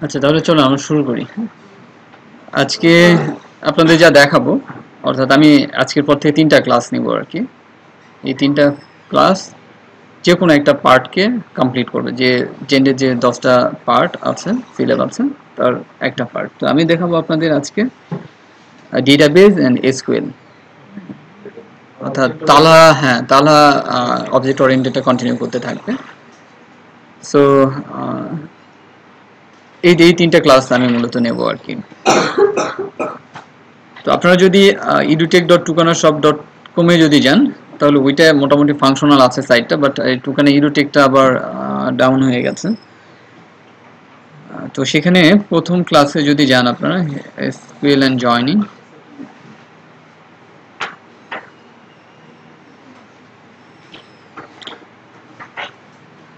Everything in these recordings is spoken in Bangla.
আচ্ছা, তাহলে চলো আমরা শুরু করি। আজকে আপনাদের যা দেখাবো, অর্থাৎ আমি আজকের পর থেকে 3টা ক্লাস নিব আর কি। এই 3টা ক্লাস যে কোনো একটা পার্টকে কমপ্লিট করবে, যে জেন্ডের যে 10টা পার্ট আছে সিলেবাসে তার একটা পার্ট। তো আমি দেখাবো আপনাদের আজকে ডেটাবেজ অ্যান্ড এসকিউএল, অর্থাৎ তালা, হ্যাঁ তালা অবজেক্ট ওরিয়েন্টেডটা কন্টিনিউ করতে থাকবে। সো এই 3টা ক্লাস আমি মূলত নেব আর কি। তো আপনারা যদি edutech.tukanashop.com এ যদি যান, তাহলে ওইটা মোটামুটি ফাংশনাল আছে সাইটটা, বাট টুকানা edutechটা আবার ডাউন হয়ে গেছে। তো সেখানে প্রথম ক্লাসে যদি যান আপনারা, এসকিউএল এন্ড জয়নিং,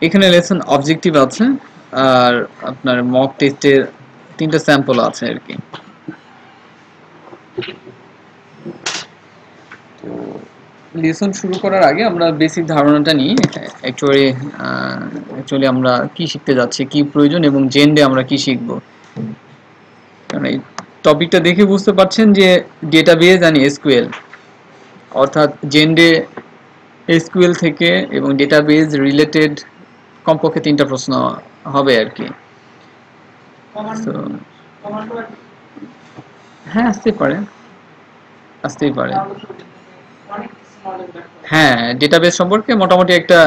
এখানে লেসন অবজেক্টিভ আছে আর আপনার মক টেস্টের 3টা স্যাম্পল আছে আর কি। লেসন শুরু করার আগে আমরা বেসিক ধারণাটা নিই। অ্যাকচুয়ালি আমরা কি শিখতে যাচ্ছি, কি প্রয়োজন, এবং জেন্ডে আমরা কি শিখব। কারণ এই টপিকটা দেখে বুঝতে পারছেন যে ডেটাবেজ অ্যান্ড এসকিউএল, অর্থাৎ জেন্ডে এসকিউএল থেকে এবং ডেটাবেজ রিলেটেড কমপক্ষে 3টা প্রশ্ন হবে আর কি। হ্যাঁ, আসতেই পারে। হ্যাঁ, ডেটাবেস সম্পর্কে মোটামুটি একটা,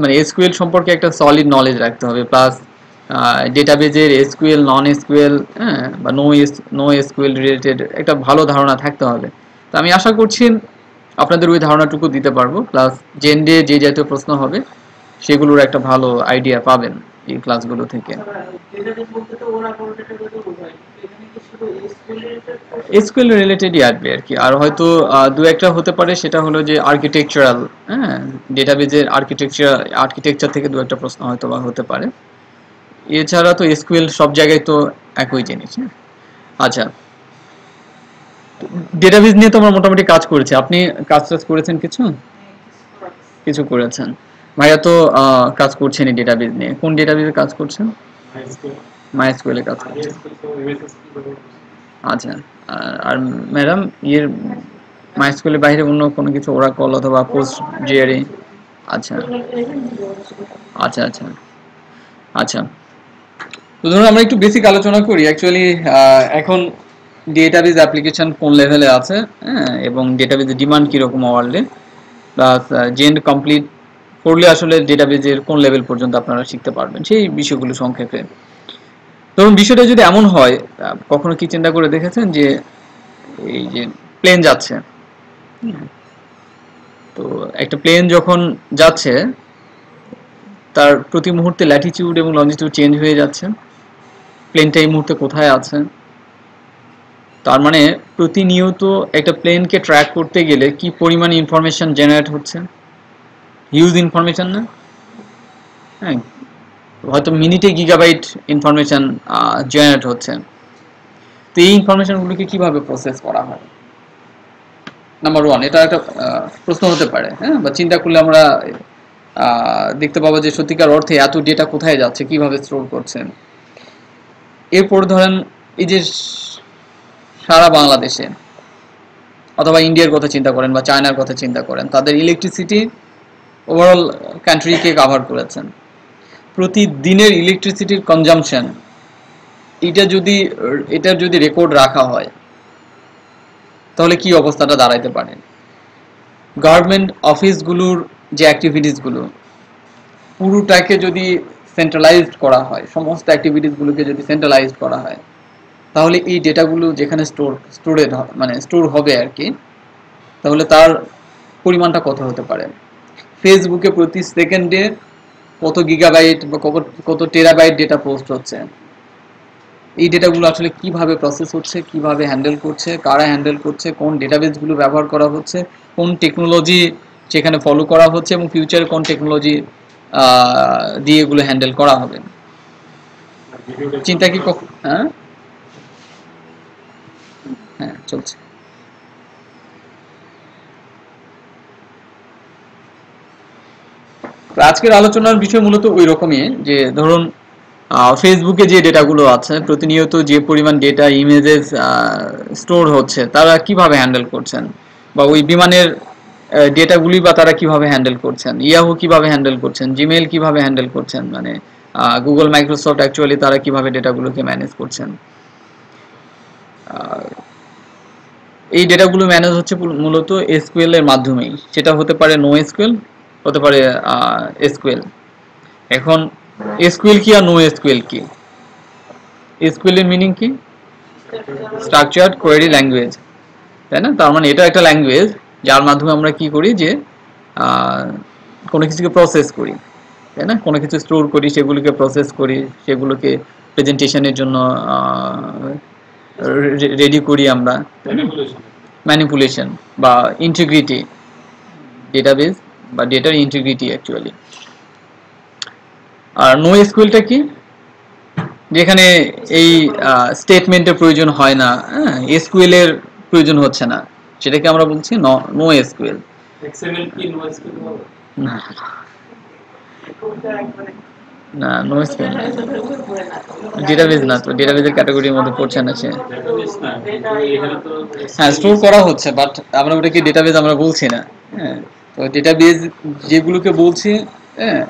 মানে এসকিউএল সম্পর্কে একটা সলিড নলেজ রাখতে হবে, প্লাস ডেটাবেজের এসকিউএল, নন এসকিউএল, হ্যাঁ, বা নো এসকিউএল রিলেটেড একটা ভালো ধারণা থাকতে হবে। তো আমি আশা করছি আপনাদের ওই ধারণাটুকু দিতে পারবো, প্লাস জেন্ডে যে জাতীয় প্রশ্ন হবে সেগুলোর একটা ভালো আইডিয়া পাবেন এই ক্লাসগুলো থেকে। এসকিউএল রিলেটেডই আসবে আর কি, আর হয়তো দু একটা হতে পারে, সেটা হলো যে আর্কিটেকচারাল, হ্যাঁ, ডেটাবেজের আর্কিটেকচার থেকে দু একটা প্রশ্ন হয়তো বা হতে পারে। এছাড়া তো এসকিউএল সব জায়গায় তো একই জিনিস, হ্যাঁ। আচ্ছা, ডেটাবেজ নিয়ে তো আমরা মোটামুটি কাজ করেছি। আপনি কাজ করেছেন কিছু? কিছু করেছেন। ভাইয়া তো কাজ করছেনই ডেটাবেজ নিয়ে। কোন ডেটাবেজে কাজ করছেন? মাইএসকিউএল এ কাজ করছেন। আচ্ছা, আর ম্যাডাম ইয়ের মাইএসকিউএল এর বাইরে অন্য কোনো কিছু, ওরাকল অথবা পোস্ট জিআরই? আচ্ছা আচ্ছা আচ্ছা আচ্ছা। তো ধরুন আমরা একটু বেসিক আলোচনা করি। অ্যাকচুয়ালি এখন ডেটাবেজ অ্যাপ্লিকেশন কোন লেভেলে আছে, হ্যাঁ, এবং ডেটাবেজের ডিমান্ড কীরকম ওয়ার্ল্ডে, প্লাস জেন্ড কমপ্লিট করলে আসলে ডেটাবেজের কোন লেভেল পর্যন্ত আপনারা শিখতে পারবেন, সেই বিষয়গুলো সংক্ষেপে। ধরুন বিষয়টা যদি এমন হয়, কখনো কি চিন্তা করে দেখেছেন যে এই যে প্লেন যাচ্ছে, তো একটা প্লেন যখন যাচ্ছে তার প্রতি মুহূর্তে ল্যাটিটিউড এবং লঞ্জিটিউড চেঞ্জ হয়ে যাচ্ছে, প্লেনটা এই মুহূর্তে কোথায় আছে। তার মানে প্রতিনিয়ত একটা প্লেনকে ট্র্যাক করতে গেলে কি পরিমাণ ইনফরমেশন জেনারেট হচ্ছে, হিউজ ইনফরমেশন না? হ্যাঁ, হয়তো মিনিটে গিগাবাইট ইনফরমেশন জেনারেট হচ্ছে। তো এই ইনফরমেশনগুলোকে কিভাবে প্রসেস করা হয়, নাম্বার ওয়ান, এটা একটা প্রশ্ন হতে পারে, হ্যাঁ, বা চিন্তা করলে আমরা দেখতে পাবো যে সত্যিকার অর্থে এত ডেটা কোথায় যাচ্ছে, কিভাবে স্টোর করছেন। এরপর ধরেন এই যে সারা বাংলাদেশে অথবা ইন্ডিয়ার কথা চিন্তা করেন বা চায়নার কথা চিন্তা করেন, তাদের ইলেকট্রিসিটি ওভারঅল কান্ট্রিকে কাভার করেছেন। প্রতিদিনের ইলেকট্রিসিটির কনজামশন, এটার যদি রেকর্ড রাখা হয়, তাহলে কি অবস্থাটা দাঁড়াইতে পারে। গভর্নমেন্ট অফিসগুলোর যে অ্যাক্টিভিটিসগুলো, পুরোটাকে যদি সেন্ট্রালাইজড করা হয়, সমস্ত অ্যাক্টিভিটিসগুলোকে যদি সেন্ট্রালাইজড করা হয়, তাহলে এই ডেটাগুলো যেখানে স্টোর হবে আর কি, তাহলে তার পরিমাণটা কত হতে পারে। ফেসবুকে প্রতি সেকেন্ডে কত গিগাবাইট বা কত টেরাবাইট ডেটা পোস্ট হচ্ছে। এই ডেটাগুলো আসলে কিভাবে প্রসেস হচ্ছে, কিভাবে হ্যান্ডেল করছে, কারা হ্যান্ডেল করছে, কোন ডেটাবেসগুলো ব্যবহার করা হচ্ছে, কোন টেকনোলজি সেখানে ফলো করা হচ্ছে, এবং ফিউচারে কোন টেকনোলজি দিয়ে এগুলো হ্যান্ডেল করা হবে। চিন্তা কি হ্যাঁ হ্যাঁ চলছে। তো আজকের আলোচনার বিষয় মূলত ওই রকমই, যে ধরুন ফেসবুকে যে ডেটাগুলো আছে, প্রতিনিয়ত যে পরিমাণ ডেটা ইমেজেস স্টোর হচ্ছে, তারা কিভাবে হ্যান্ডেল করছেন, বা ওই বিমানের ডেটাগুলি বা তারা কিভাবে হ্যান্ডেল করছেন, ইয়াহু কিভাবে হ্যান্ডেল করছেন, জিমেইল কিভাবে হ্যান্ডেল করছেন, মানে গুগল মাইক্রোসফট অ্যাকচুয়ালি তারা কিভাবে ডেটাগুলোকে ম্যানেজ করছেন। এই ডেটাগুলো ম্যানেজ হচ্ছে মূলত এসকিউএল এর মাধ্যমেই। সেটা হতে পারে নো এসকিউএল, হতে পারে এসকিউএল। এখন এসকিউএল কি আর নো এসকিউএল কি? এসকিউএল এর মিনিং কি? স্ট্রাকচার্ড কোয়েরি ল্যাঙ্গুয়েজ, তাই না? তার মানে এটা একটা ল্যাঙ্গুয়েজ যার মাধ্যমে আমরা কি করি, যে কোনো কিছুকে প্রসেস করি, তাই না? কোনো কিছু স্টোর করি, সেগুলোকে প্রসেস করি, সেগুলোকে প্রেজেন্টেশনের জন্য রেডি করি আমরা, ম্যানিপুলেশন বা ইন্টিগ্রিটি, ডেটাবেস বা ডেটার ইন্টিগ্রিটি অ্যাকচুয়ালি। আর নো এসকিউএলটা কি? যেখানে এই স্টেটমেন্টের প্রয়োজন হয় না, এসকিউএল এর প্রয়োজন হচ্ছে না, সেটাকে আমরা বলছি নো এসকিউএল। এক্সএমএল কি নো এসকিউএল হবে? না না, নো এসকিউএল ডেটাবেস না, তো ডেটাবেসের ক্যাটাগরির মধ্যে পড়ছে না সে। ডেটাবেস না, এখানে তো হ্যাঁ, স্টোর করা হচ্ছে, বাট আমরা ওটাকে ডেটাবেস আমরা বলছি না। হ্যাঁ, তো ডেটাবেস যেগুলোকে বলছি, হ্যাঁ,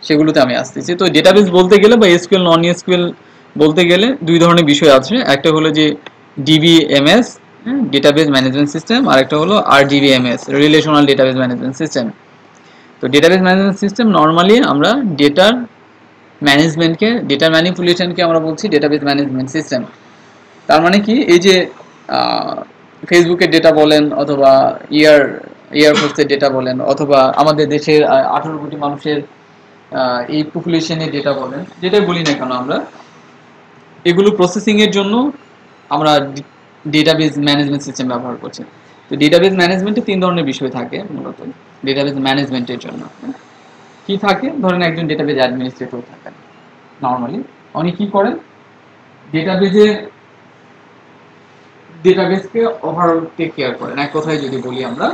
সেগুলোতে আমি আসতেছি। তো ডেটাবেস বলতে গেলে বা এসকিউএল নন এসকিউএল বলতে গেলে দুই ধরনের বিষয় আছে। একটা হলো যে ডিবিএমএস, ডেটাবেস ম্যানেজমেন্ট সিস্টেম, আর একটা হলো RDBMS, relational database management system. তো ডেটাবেস ম্যানেজমেন্ট সিস্টেম নর্মালি আমরা ডেটার ম্যানেজমেন্টকে, ডেটার ম্যানিপুলেশনকে আমরা বলছি ডেটাবেস ম্যানেজমেন্ট সিস্টেম। তার মানে কি, এই যে ফেসবুকের ডেটা বলেন, অথবা এয়ারফোর্সের ডেটা বলেন, অথবা আমাদের দেশের 18 কোটি মানুষের এই পপুলেশনের ডেটা বলেন, যেটাই বলি না কেন আমরা, এগুলো প্রসেসিং এর জন্য আমরা ডেটাবেস ম্যানেজমেন্ট সিস্টেম ব্যবহার করছি। তো ডেটাবেস ম্যানেজমেন্টে তিন ধরনের বিষয় থাকে মূলত ডেটাবেস ম্যানেজমেন্টের জন্য। কি থাকে? ধরেন একজন ডেটাবেস অ্যাডমিনিস্ট্রেটর থাকেন নর্মালি, উনি কি করেন, ডেটাবেসকে ওভারঅল টেক কেয়ার করেন। এক কথায় যদি বলি আমরা,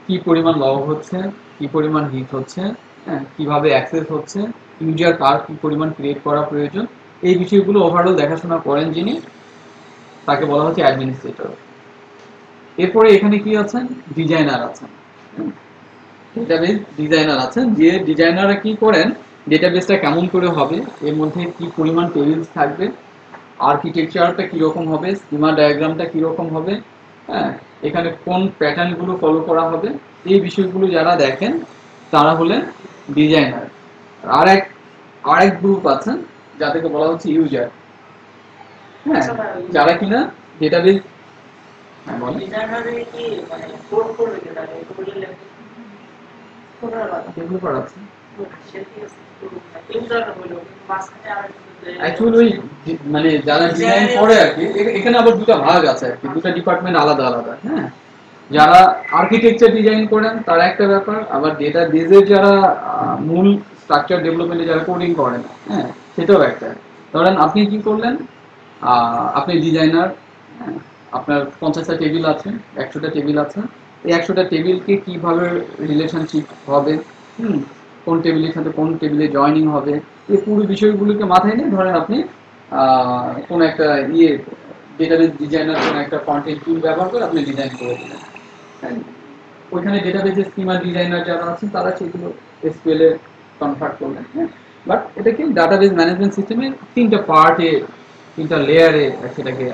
কি পরিমাণ লগ হচ্ছে, কি পরিমাণ হিট হচ্ছে, হ্যাঁ, কিভাবে অ্যাক্সেস হচ্ছে, ইউজার কার কি পরিমাণ ক্রিয়েট করা প্রয়োজন, এই বিষয়গুলো ওভারঅল দেখাশোনা করেন যিনি, তাকে বলা হচ্ছে অ্যাডমিনিস্ট্রেটর। এরপরে এখানে কি আছেন? ডিজাইনার আছেন, ডেটাবেস ডিজাইনার আছেন, যে ডিজাইনাররা কি করেন, ডেটাবেসটা কেমন করে হবে, এর মধ্যে কি পরিমাণ টেবিলস থাকবে, আর্কিটেকচারটা কিরকম হবে, স্কিমা ডায়াগ্রামটা কিরকম হবে, হ্যাঁ, এখানে কোন প্যাটার্নগুলো ফলো করা হবে, এই বিষয়গুলো যারা দেখেন তারা হলেন ডিজাইনার। আর এক গ্রুপ আছেন যাদেরকে বলা হচ্ছে ইউজার, হ্যাঁ, যারা কিনা ডেটাবেস, হ্যাঁ বলেন, ডেভেলপার আছে। অ্যাকচুয়ালি ওই মানে যারা ডিজাইন করে আর কি, এখানে আবার দুটো ভাগ আছে আর কি, দুটো ডিপার্টমেন্ট আলাদা আলাদা। হ্যাঁ, যারা আর্কিটেকচার ডিজাইন করেন তারা একটা ব্যাপার, আবার ডেটা বেজের যারা মূল স্ট্রাকচার ডেভেলপমেন্টে যারা কোডিং করেন, হ্যাঁ, সেটাও একটা। ধরেন আপনি কি করলেন, আপনি ডিজাইনার, হ্যাঁ, আপনার 50টা টেবিল আছে, 100টা টেবিল আছে, এই 100টা টেবিলকে কিভাবে রিলেশনশিপ হবে, কোন টেবিলের সাথে কোন টেবিলে জয়েনিং হবে, এই পুরো বিষয়গুলোকে মাথায় নিয়ে ধরেন আপনি কোন একটা ডেটাবেস ডিজাইনার কোন একটা কন্টেন্ট টুল ব্যবহার করে আপনি ডিজাইন করে দিলেন। ওইখানে ডেটাবেসের স্কিমা ডিজাইনার যারা আছেন তারা সেগুলো এসকিউএল এ কনভার্ট করলেন। হ্যাঁ, বাট এটাকে ডাটাবেস ম্যানেজমেন্ট সিস্টেমের তিনটা পার্টে, তিনটা লেয়ারে সেটাকে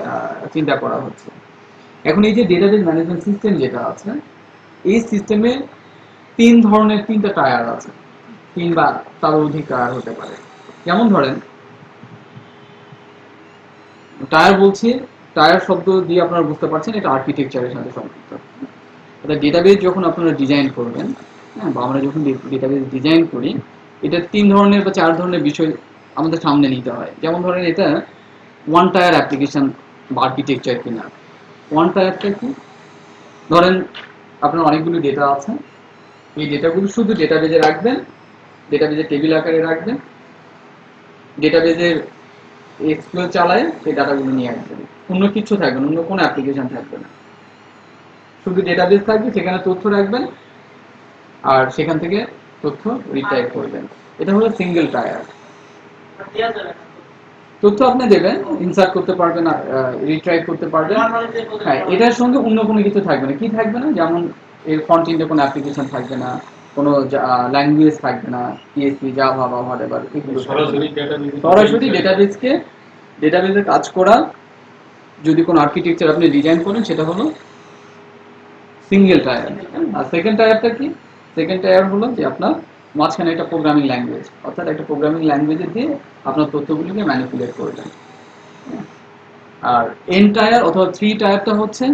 চিন্তা করা হচ্ছে। এখন এই যে ডেটাবেস ম্যানেজমেন্ট সিস্টেম যেটা আছে, এই সিস্টেমে তিনটা টায়ার আছে, তিন বা তার অধিক টায়ার হতে পারে। যেমন ধরেন, টায়ার বলছি, টায়ার শব্দ দিয়ে আপনারা বুঝতে পারছেন এটা আর্কিটেকচারের সাথে সম্পৃক্ত। এটা ডেটাবেস যখন আপনারা ডিজাইন করবেন, হ্যাঁ, বা আমরা যখন ডেটাবেস ডিজাইন করি, এটা 3 ধরনের বা 4 ধরনের বিষয় আমাদের সামনে নিতে হয়। যেমন ধরেন এটা ওয়ান টায়ার অ্যাপ্লিকেশন বা আর্কিটেকচার কিনা। ওয়ান টায়ারটা কি? ধরেন আপনার অনেকগুলো ডেটা আছে, এই ডেটাগুলো শুধু ডেটাবেজে রাখবেন, ডেটাবেজের টেবিল আকারে রাখবেন, ডেটাবেজের এক্সপ্লোর চালায় এই ডাটাগুলো নিয়ে আসবেন, অন্য কিছু থাকবে না, অন্য কোনো অ্যাপ্লিকেশন থাকবে না, শুধু ডেটাবেস থাকবে, সেখানে তথ্য রাখবেন, আর সেখান থেকে তথ্য রিট্রাইভ করবেন। এটা হলো সিঙ্গেল টায়ার। তথ্য আপনি দেবেন, ইনসার্ট করতে পারবেন, রিট্রাইভ করতে পারবেন। হ্যাঁ, এটার সঙ্গে অন্য কোনো কিছু থাকবে না। কি থাকবে না? যেমন এর ফ্রন্ট এন্ডে কোনো অ্যাপ্লিকেশন থাকবে না, কোনো ল্যাঙ্গুয়েজ থাকবে না, পিএইচপি, জাভা বা হোয়াটএভার, এগুলো সরাসরি ডেটাবেজে কাজ করা। যদি কোনো আর্কিটেকচার আপনি ডিজাইন করেন সেটা হলো সিঙ্গেল টায়ার। আর সেকেন্ড টায়ারটা কি? সেকেন্ড টায়ার হলো যে আপনার মাঝখানে একটা প্রোগ্রামিং ল্যাঙ্গুয়েজ, অর্থাৎ একটা প্রোগ্রামিং ল্যাঙ্গুয়েজে দিয়ে আপনার তথ্যগুলিকে ম্যানিপুলেট করবেন। আর এন টায়ার অথবা থ্রি টায়ারটা হচ্ছে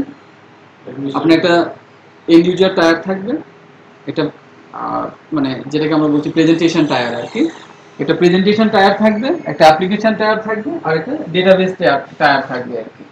আপনার একটা এন্ড ইউজার টায়ার থাকবে, এটা মানে যেটাকে আমরা বলছি প্রেজেন্টেশন টায়ার আর কি। একটা প্রেজেন্টেশন টায়ার থাকবে, একটা অ্যাপ্লিকেশন টায়ার থাকবে, আর একটা ডেটাবেস টায়ার থাকবে আর কি।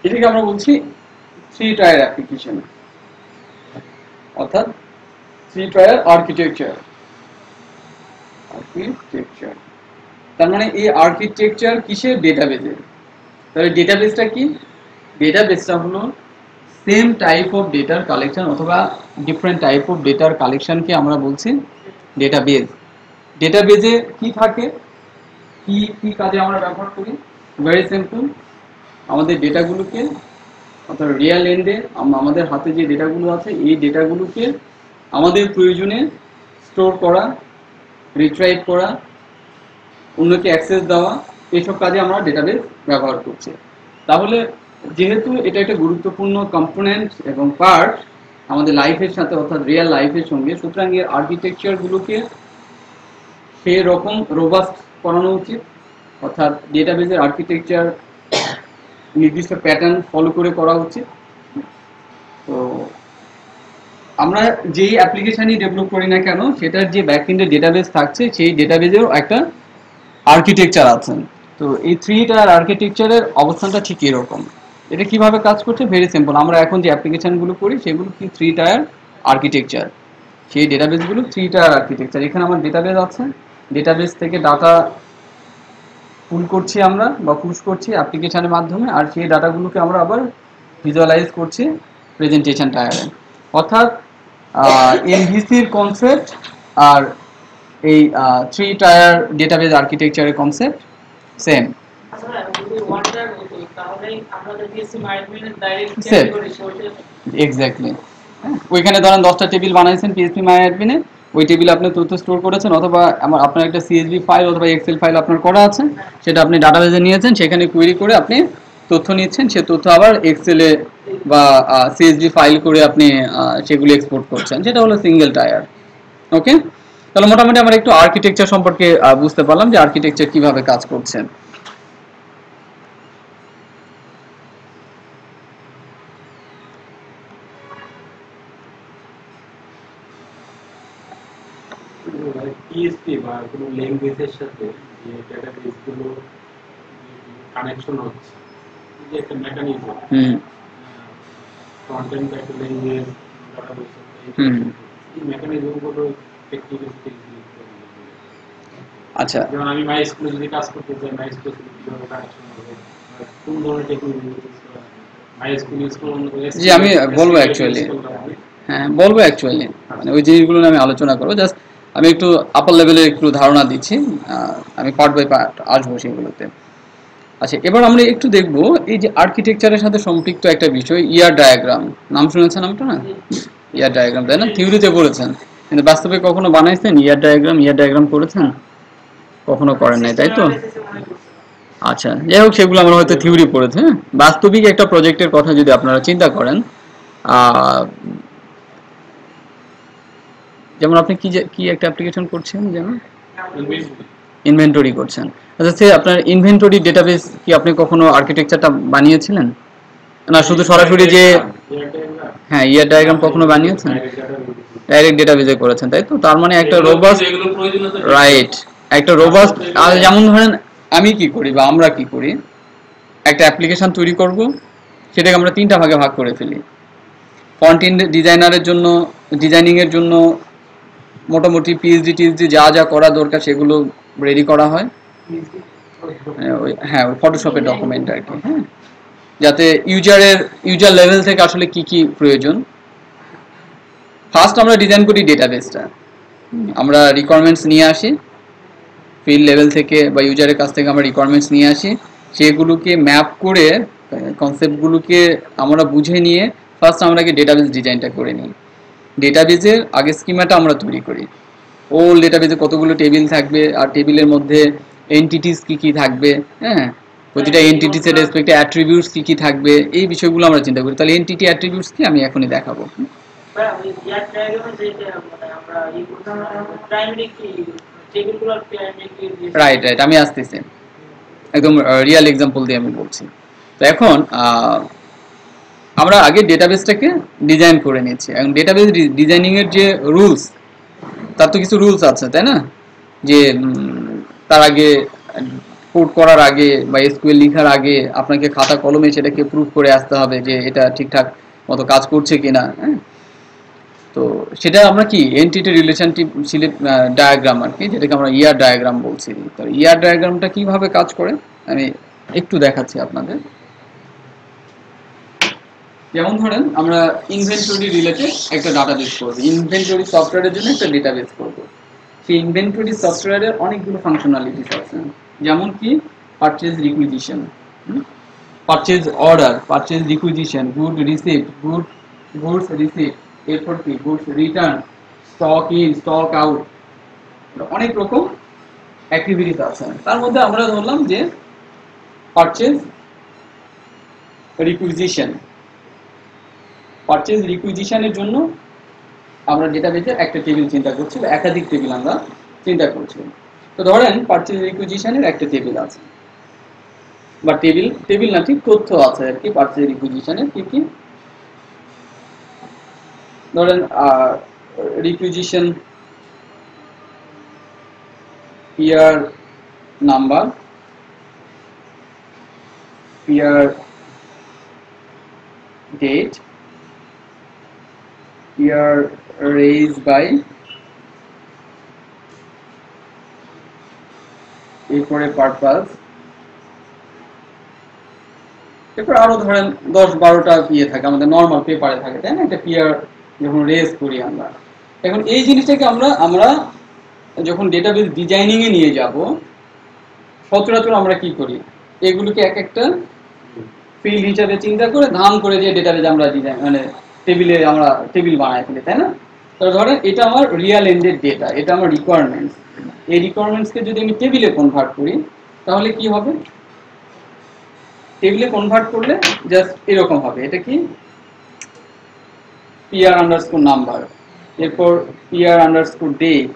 এটাকে আমরা বলছি থ্রি টায়ার অ্যাপ্লিকেশন, অর্থাৎ থ্রি টায়ার আর্কিটেকচার। তার মানে এই আর্কিটেকচার কিসের? ডেটাবেজের। তাহলে ডেটাবেসটা কি? ডেটাবেসটা হলো সেম টাইপ অফ ডেটার কালেকশন অথবা ডিফারেন্ট টাইপ অফ ডেটার কালেকশনকে আমরা বলছি ডেটাবেজ। ডেটাবেজে কি থাকে, কি কি কাজে আমরা ব্যবহার করি? ভেরি সিম্পল, আমাদের ডেটাগুলোকে, অর্থাৎ রিয়েল এন্ডে আমাদের হাতে যে ডেটাগুলো আছে এই ডেটাগুলোকে আমাদের প্রয়োজনে স্টোর করা, রিট্রাইভ করা, অন্যকে অ্যাক্সেস দেওয়া, এইসব কাজে আমরা ডেটাবেস ব্যবহার করছি। তাহলে যেহেতু এটা একটা গুরুত্বপূর্ণ কম্পোনেন্ট এবং পার্ট আমাদের লাইফের সাথে, অর্থাৎ রিয়েল লাইফের সঙ্গে, সুতরাং এর আর্কিটেকচারগুলোকে সেই রকম রোবাস্ট করানো উচিত। অর্থাৎ ডেটাবেজের আর্কিটেকচার নির্দিষ্ট প্যাটার্ন ফলো করে করা উচিত। তো আমরা যেই অ্যাপ্লিকেশনই ডেভেলপ করি না কেন, সেটার যে ব্যাকএন্ডে ডেটাবেস থাকছে সেই ডেটাবেজেও একটা আর্কিটেকচার আছে। তো এই থ্রি টায়ার আর্কিটেকচারের অবস্থানটা ঠিক এরকম। এটা কিভাবে কাজ করছে? ভেরি সিম্পল, আমরা এখন যে অ্যাপ্লিকেশনগুলো করি সেগুলো কি থ্রি টায়ার আর্কিটেকচার। সেই ডেটাবেসগুলো থ্রি টায়ার আর্কিটেকচার। এখানে আমার ডেটাবেস আছে, ডেটাবেস থেকে ডাটা পুল করছি আমরা বা পুশ করছি অ্যাপ্লিকেশনের মাধ্যমে, আর সেই ডাটাগুলোকে আমরা আবার ভিজুয়ালাইজ করছি প্রেজেন্টেশন টায়ারে। অর্থাৎ এমভিসির কনসেপ্ট আর এই থ্রি টায়ার ডেটাবেস আর্কিটেকচারের কনসেপ্ট সেম। এক্স্যাক্টলি। ওইখানে ধরেন 10টা টেবিল বানাইছেন পিএইচপি মাই অ্যাডমিনে, ওই টেবিলে আপনি তথ্য স্টোর করেছেন, অথবা আপনার একটা সিএসভি ফাইল অথবা এক্সেল ফাইল আপনার করা আছে, সেটা আপনি ডাটাবেজে নিয়েছেন, সেখানে কোয়েরি করে আপনি তথ্য নিচ্ছেন, সে তথ্য আবার এক্সেলে বা সিএসভি ফাইল করে আপনি সেগুলো এক্সপোর্ট করছেন, সেটা হলো সিঙ্গেল টায়ার। ওকে, তাহলে মোটামুটি আমরা একটু আর্কিটেকচার সম্পর্কে বুঝতে পারলাম যে আর্কিটেকচার কিভাবে কাজ করছে। পিএইচপি বা কোনো ল্যাঙ্গুয়েজের সাথে যে ডেটাবেসগুলো কানেকশন হচ্ছে, এই যে একটা mechanism, front end back language database, এই মেকানিজমগুলো টেকনিক্যালি আচ্ছা, যেমন আমি মাই স্কুলে যদি কাজ করতে চাই, মাই স্কুলে কিভাবে কানেকশন হবে, কোন ধরনের টেকনিক ইউজ করা হবে, মাই স্কুল ইউজ করুন। জি, আমি বলবো অ্যাকচুয়ালি, হ্যাঁ বলবো অ্যাকচুয়ালি, মানে ওই জিনিসগুলো নিয়ে আমি আলোচনা করবো। জাস্ট আমি একটু আপার লেভেলে একটু ধারণা দিচ্ছি, আমি পার্ট বাই পার্ট আসবো সেগুলোতে। আচ্ছা, এবার আমরা একটু দেখবো এই যে আর্কিটেকচারের সাথে সম্পৃক্ত একটা বিষয়, ইয়ার ডায়াগ্রাম। নাম শুনেছেন নামটা? না, ইয়ার ডায়াগ্রাম, তাই না? থিওরিতে পড়েছেন, কিন্তু বাস্তবে কখনো বানাইছেন ইয়ার ডায়াগ্রাম করেছেন? কখনো করেন নাই, তাই তো? আচ্ছা, যাই হোক, সেগুলো আমরা হয়তো থিওরি পড়েছে। হ্যাঁ, বাস্তবিক একটা প্রজেক্টের কথা যদি আপনারা চিন্তা করেন, যেমন আপনি কি একটা অ্যাপ্লিকেশন করছেন, যেমন ইনভেন্টরি করছেন। আচ্ছা, আপনার ইনভেন্টরি ডেটাবেস কি আপনি কখনো আর্কিটেকচারটা বানিয়েছিলেন, না শুধু সরাসরি যে হ্যাঁ ইয়ার ডায়াগ্রাম কখনো বানিয়েছেন? ডাইরেক্ট ডেটাবেজে করেছেন, তাই তো? তার মানে একটা রোবাস্ট, রাইট, একটা রোবাস্ট, যেমন ধরেন আমি কি করি বা আমরা কি করি, একটা অ্যাপ্লিকেশন তৈরি করব, সেটাকে আমরা 3টা ভাগে ভাগ করে ফেলি। ফ্রন্ট এন্ড ডিজাইনারের জন্য, ডিজাইনিং এর জন্য মোটামুটি পিএইচডি টিএইচডি যা যা করা দরকার সেগুলো রেডি করা হয়। হ্যাঁ, ওই ফটোশপের ডকুমেন্ট আর কি। হ্যাঁ, যাতে ইউজার লেভেল থেকে আসলে কি কি প্রয়োজন। ফার্স্ট আমরা ডিজাইন করি ডেটাবেসটা, আমরা রিকোয়ারমেন্টস নিয়ে আসি ফিল্ড লেভেল থেকে বা ইউজারের কাছ থেকে আমরা রিকোয়ারমেন্টস নিয়ে আসি, সেগুলোকে ম্যাপ করে কনসেপ্টগুলোকে আমরা বুঝে নিয়ে ফার্স্ট আমরা ডেটাবেস ডিজাইনটা করে নিই। ডেটাবেসের আগে স্কিমাটা আমরা তৈরি করি, ওল ডেটাবেসে কতগুলো টেবিল থাকবে আর টেবিলের মধ্যে এন্টিটিস কি কি থাকবে, হ্যাঁ, প্রতিটা এন্টিটিসের রেসপেক্টে অ্যাট্রিবিউটস কি কি থাকবে, এই বিষয়গুলো আমরা চিন্তা করি। তাহলে এন্টিটি অ্যাট্রিবিউটস কি আমি এখনই দেখাবো। রাইট রাইট, আমি আসতেছি, একদম রিয়েল এক্সাম্পল দিয়ে আমি বলছি। তো এখন আমরা আগে ডেটাবেসটাকে ডিজাইন করে নিচ্ছি, এবং ডেটাবেস ডিজাইনিং এর যে রুলস, তার তো কিছু রুলস আছে, তাই না? যে তার আগে কোড করার আগে বা এসকিউএল লেখার আগে আপনাকে খাতা কলমে সেটাকে প্রুফ করে আসতে হবে যে এটা ঠিকঠাক মতো কাজ করছে কিনা। হ্যাঁ, তো সেটা আমরা কি এন্টিটি রিলেশনশিপ ডায়াগ্রাম আর কি, যেটাকে আমরা ইয়ার ডায়াগ্রাম বলছি। তো ইয়ার ডায়াগ্রামটা কিভাবে কাজ করে আমি একটু দেখাচ্ছি আপনাদের। যেমন ধরেন আমরা ইনভেন্টরি রিলেটেড একটা ডাটাবেস করব, ইনভেন্টরি সফটওয়্যারের জন্য একটা ডেটাবেস করব। সেই ইনভেন্টরি সফটওয়্যারের অনেকগুলো ফাংশনালিটিস আছে, যেমন কি purchase requisition, purchase order, purchase requisition, good receipt, goods receipt, এরপর কি goods return, stock in, stock out, অনেক রকম অ্যাক্টিভিটিস আছে। তার মধ্যে আমরা ধরলাম যে পারচেজ রিকুইজিশন, পারচেজ রিকুইজিশনের জন্য আমরা ডেটাবেসে একটা টেবিল চিন্তা করছি, একাধিক টেবিল আমরা চিন্তা করছি। তো ধরেন পারচেজ রিকুইজিশনের একটা টেবিল আছে, বা টেবিল না, ঠিক তথ্য আছে আর কি পারচেজ রিকুইজিশনের। কি কি ধরেন requisition PR number, PR date, PR raise by, এরপরে পারপাস, এরপর আরো ধরেন 10-12টা ইয়ে থাকে আমাদের নর্মাল পেপারে থাকে, তাই না? একটা পিয়ার যখন রেজ করি আমরা, এখন এই জিনিসটাকে আমরা যখন ডেটাবেস ডিজাইনিং এ নিয়ে যাব, সচরাচর আমরা কি করি, এগুলোকে এক একটা ফিল্ড হিসাবে চিন্তা করে ধাম করে যে ডেটাবেস আমরা ডিজাইন মানে টেবিলে আমরা টেবিল বানাই ফেলি, তাই না? তো ধরেন এটা আমার রিয়েল এন্ডেড ডেটা, এটা আমার রিকোয়ারমেন্টস। এই রিকোয়ারমেন্টসকে যদি আমি টেবিলে কনভার্ট করি, তাহলে কি হবে? টেবিলে কনভার্ট করলে জাস্ট এরকম হবে, এটা কি পিয়ার আন্ডারস্কোর নাম্বার, এরপর পিয়ার আন্ডারস্কোর ডেট,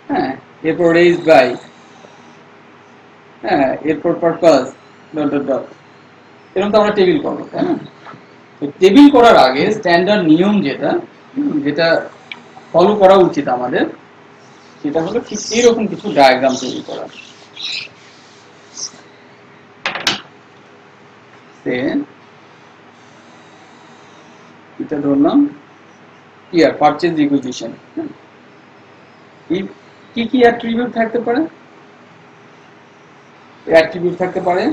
হ্যাঁ, এরপর রেজ বাই, হ্যাঁ, এরপর পারপাস, ডট ডট ডট, এরকম তো আমরা টেবিল করবো, তাই না? তো টেবিল করার আগে স্ট্যান্ডার্ড নিয়ম যেটা ফলো করা উচিত আমাদের, সেটা হলো ঠিক এইরকম কিছু ডায়াগ্রাম তৈরি করা। এটা ধরলাম পিয়ার পারচেজ রিকুইজিশন। কি কি অ্যাট্রিবিউট থাকতে পারে? অ্যাট্রিবিউট থাকতে পারে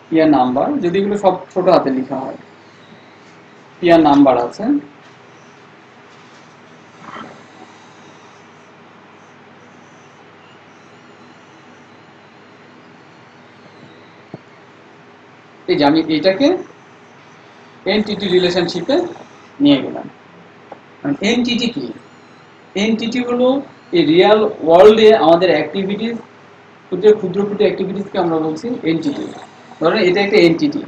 পিয়ার নাম্বার, যদি এগুলো সব ছোট হাতে লেখা হয়, পিয়ার নাম্বার আছে, এই যে আমি এটাকে এনটিটি রিলেশনশিপে নিয়ে গেলাম। এনটিটি কি? এনটিটি হলো এই রিয়েল ওয়ার্ল্ডে আমাদের অ্যাক্টিভিটিস, ক্ষুদ্র ক্ষুদ্র অ্যাক্টিভিটিসকে আমরা বলছি এনটিটি। ধরেন এটা একটা এনটিটি,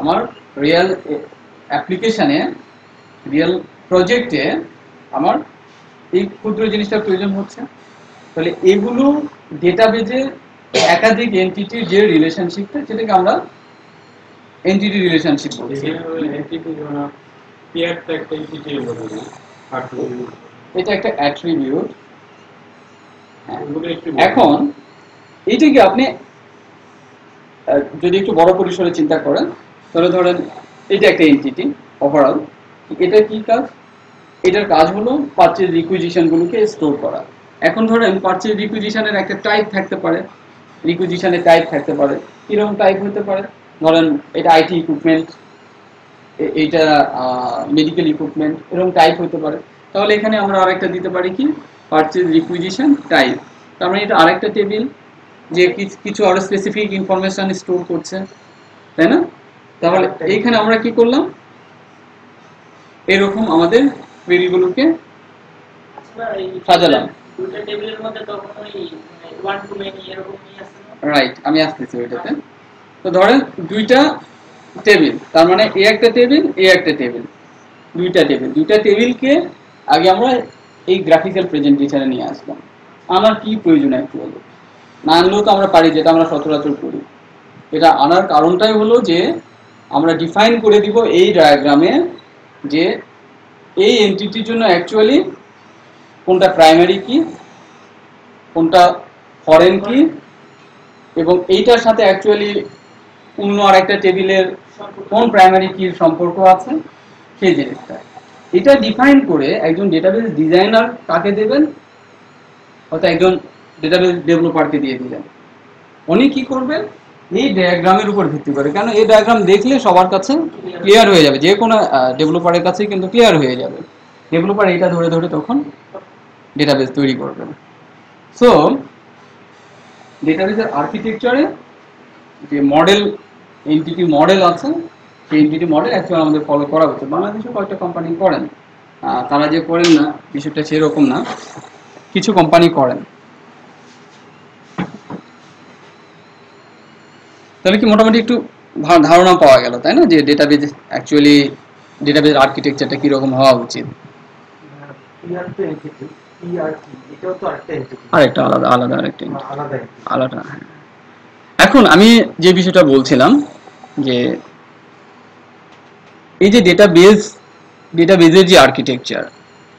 আমার রিয়েল অ্যাপ্লিকেশনে, রিয়েল প্রজেক্টে আমার এই ক্ষুদ্র জিনিসটার প্রয়োজন হচ্ছে। তাহলে এগুলো ডেটাবেজে একাধিক এন্টিটির যে রিলেশনশিপটা, যেটাকে আমরা এন্টিটি রিলেশনশিপ বলছি। এটা একটা অ্যাট্রিবিউট। এখন এইটাকে আপনি যদি একটু বড় পরিসরে চিন্তা করেন, তাহলে ধরেন এটা একটা এন্টিটি ওভারঅল। এটা কি কাজ? এটার কাজ হলো পারচেজ রিকুইজিশন গুলোকে স্টোর করা। এখন ধরেন পারচেজ রিকুইজিশনের একটা টাইপ থাকতে পারে, রিকুইজিশনের টাইপ থাকতে পারে। কিরকম টাইপ হতে পারে? ধরেন এটা আইটি ইকুইপমেন্ট, এইটা মেডিকেল ইকুইপমেন্ট, এরকম টাইপ হতে পারে। তাহলে এখানে আমরা আরেকটা দিতে পারি কি, পারচেজ রিকুইজিশন টাইপ। তার মানে এটা আরেকটা টেবিল যে কিছু আরো স্পেসিফিক ইনফরমেশন স্টোর করছে, তাই না? তাহলে এইখানে আমরা কি করলাম, এরকম আমাদের কোয়েরিগুলোকে সাজালাম। রাইট, আমি আসতেছি ওইটাতে। তো ধরেন দুইটা টেবিল, তার মানে এ একটা টেবিল, এ একটা টেবিল, দুইটা টেবিলকে আগে আমরা এই গ্রাফিক্যাল প্রেজেন্টেশনে নিয়ে আসলাম। আমার কি প্রয়োজন অ্যাকচুয়ালি? না আনলেও তো আমরা পারি, যেটা আমরা সচরাচর করি। এটা আনার কারণটাই হলো যে আমরা ডিফাইন করে দিব এই ডায়াগ্রামে যে এই এন্টিটির জন্য অ্যাকচুয়ালি কোনটা প্রাইমারি কি, কোনটা ফরেন কি, এবং এইটার সাথে অ্যাকচুয়ালি অন্য আরেকটা টেবিলের কোন প্রাইমারি কির সম্পর্ক আছে, সেই জিনিসটা। এটা ডিফাইন করে একজন ডেটাবেস ডিজাইনার কাকে দেবেন? হয়তো একজন ডেটাবেস ডেভেলপারকে দিয়ে দিলেন। উনি কি করবেন? এই ডায়াগ্রামের উপর ভিত্তি করে, কেন এই ডায়াগ্রাম দেখলে সবার কাছে ক্লিয়ার হয়ে যাবে, যে কোনো ডেভেলপারের কাছে কিন্তু ক্লিয়ার হয়ে যাবে। ডেভেলপার এইটা ধরে ধরে তখন ডেটাবেস তৈরি করবেন। সো ডেটাবেসের আর্কিটেকচারে যে মডেল, এনটিটি মডেল আছে, সেই এনটিটি মডেল অ্যাকচুয়ালি আমাদের ফলো করা উচিত। বাংলাদেশে কয়েকটা কোম্পানি করেন, তারা যে করেন না বিষয়টা সেরকম না, কিছু কোম্পানি করেন। তাহলে কি মোটামুটি একটু ধারণা পাওয়া গেল, তাই না, যে ডেটাবেস অ্যাকচুয়ালি ডেটাবেস আর্কিটেকচারটা কিরকম হওয়া উচিত? আরেকটা আলাদা আলাদা আরেকটা আলাদা। এখন আমি যে বিষয়টা বলছিলাম যে এই যে ডেটাবেজের যে আর্কিটেকচার,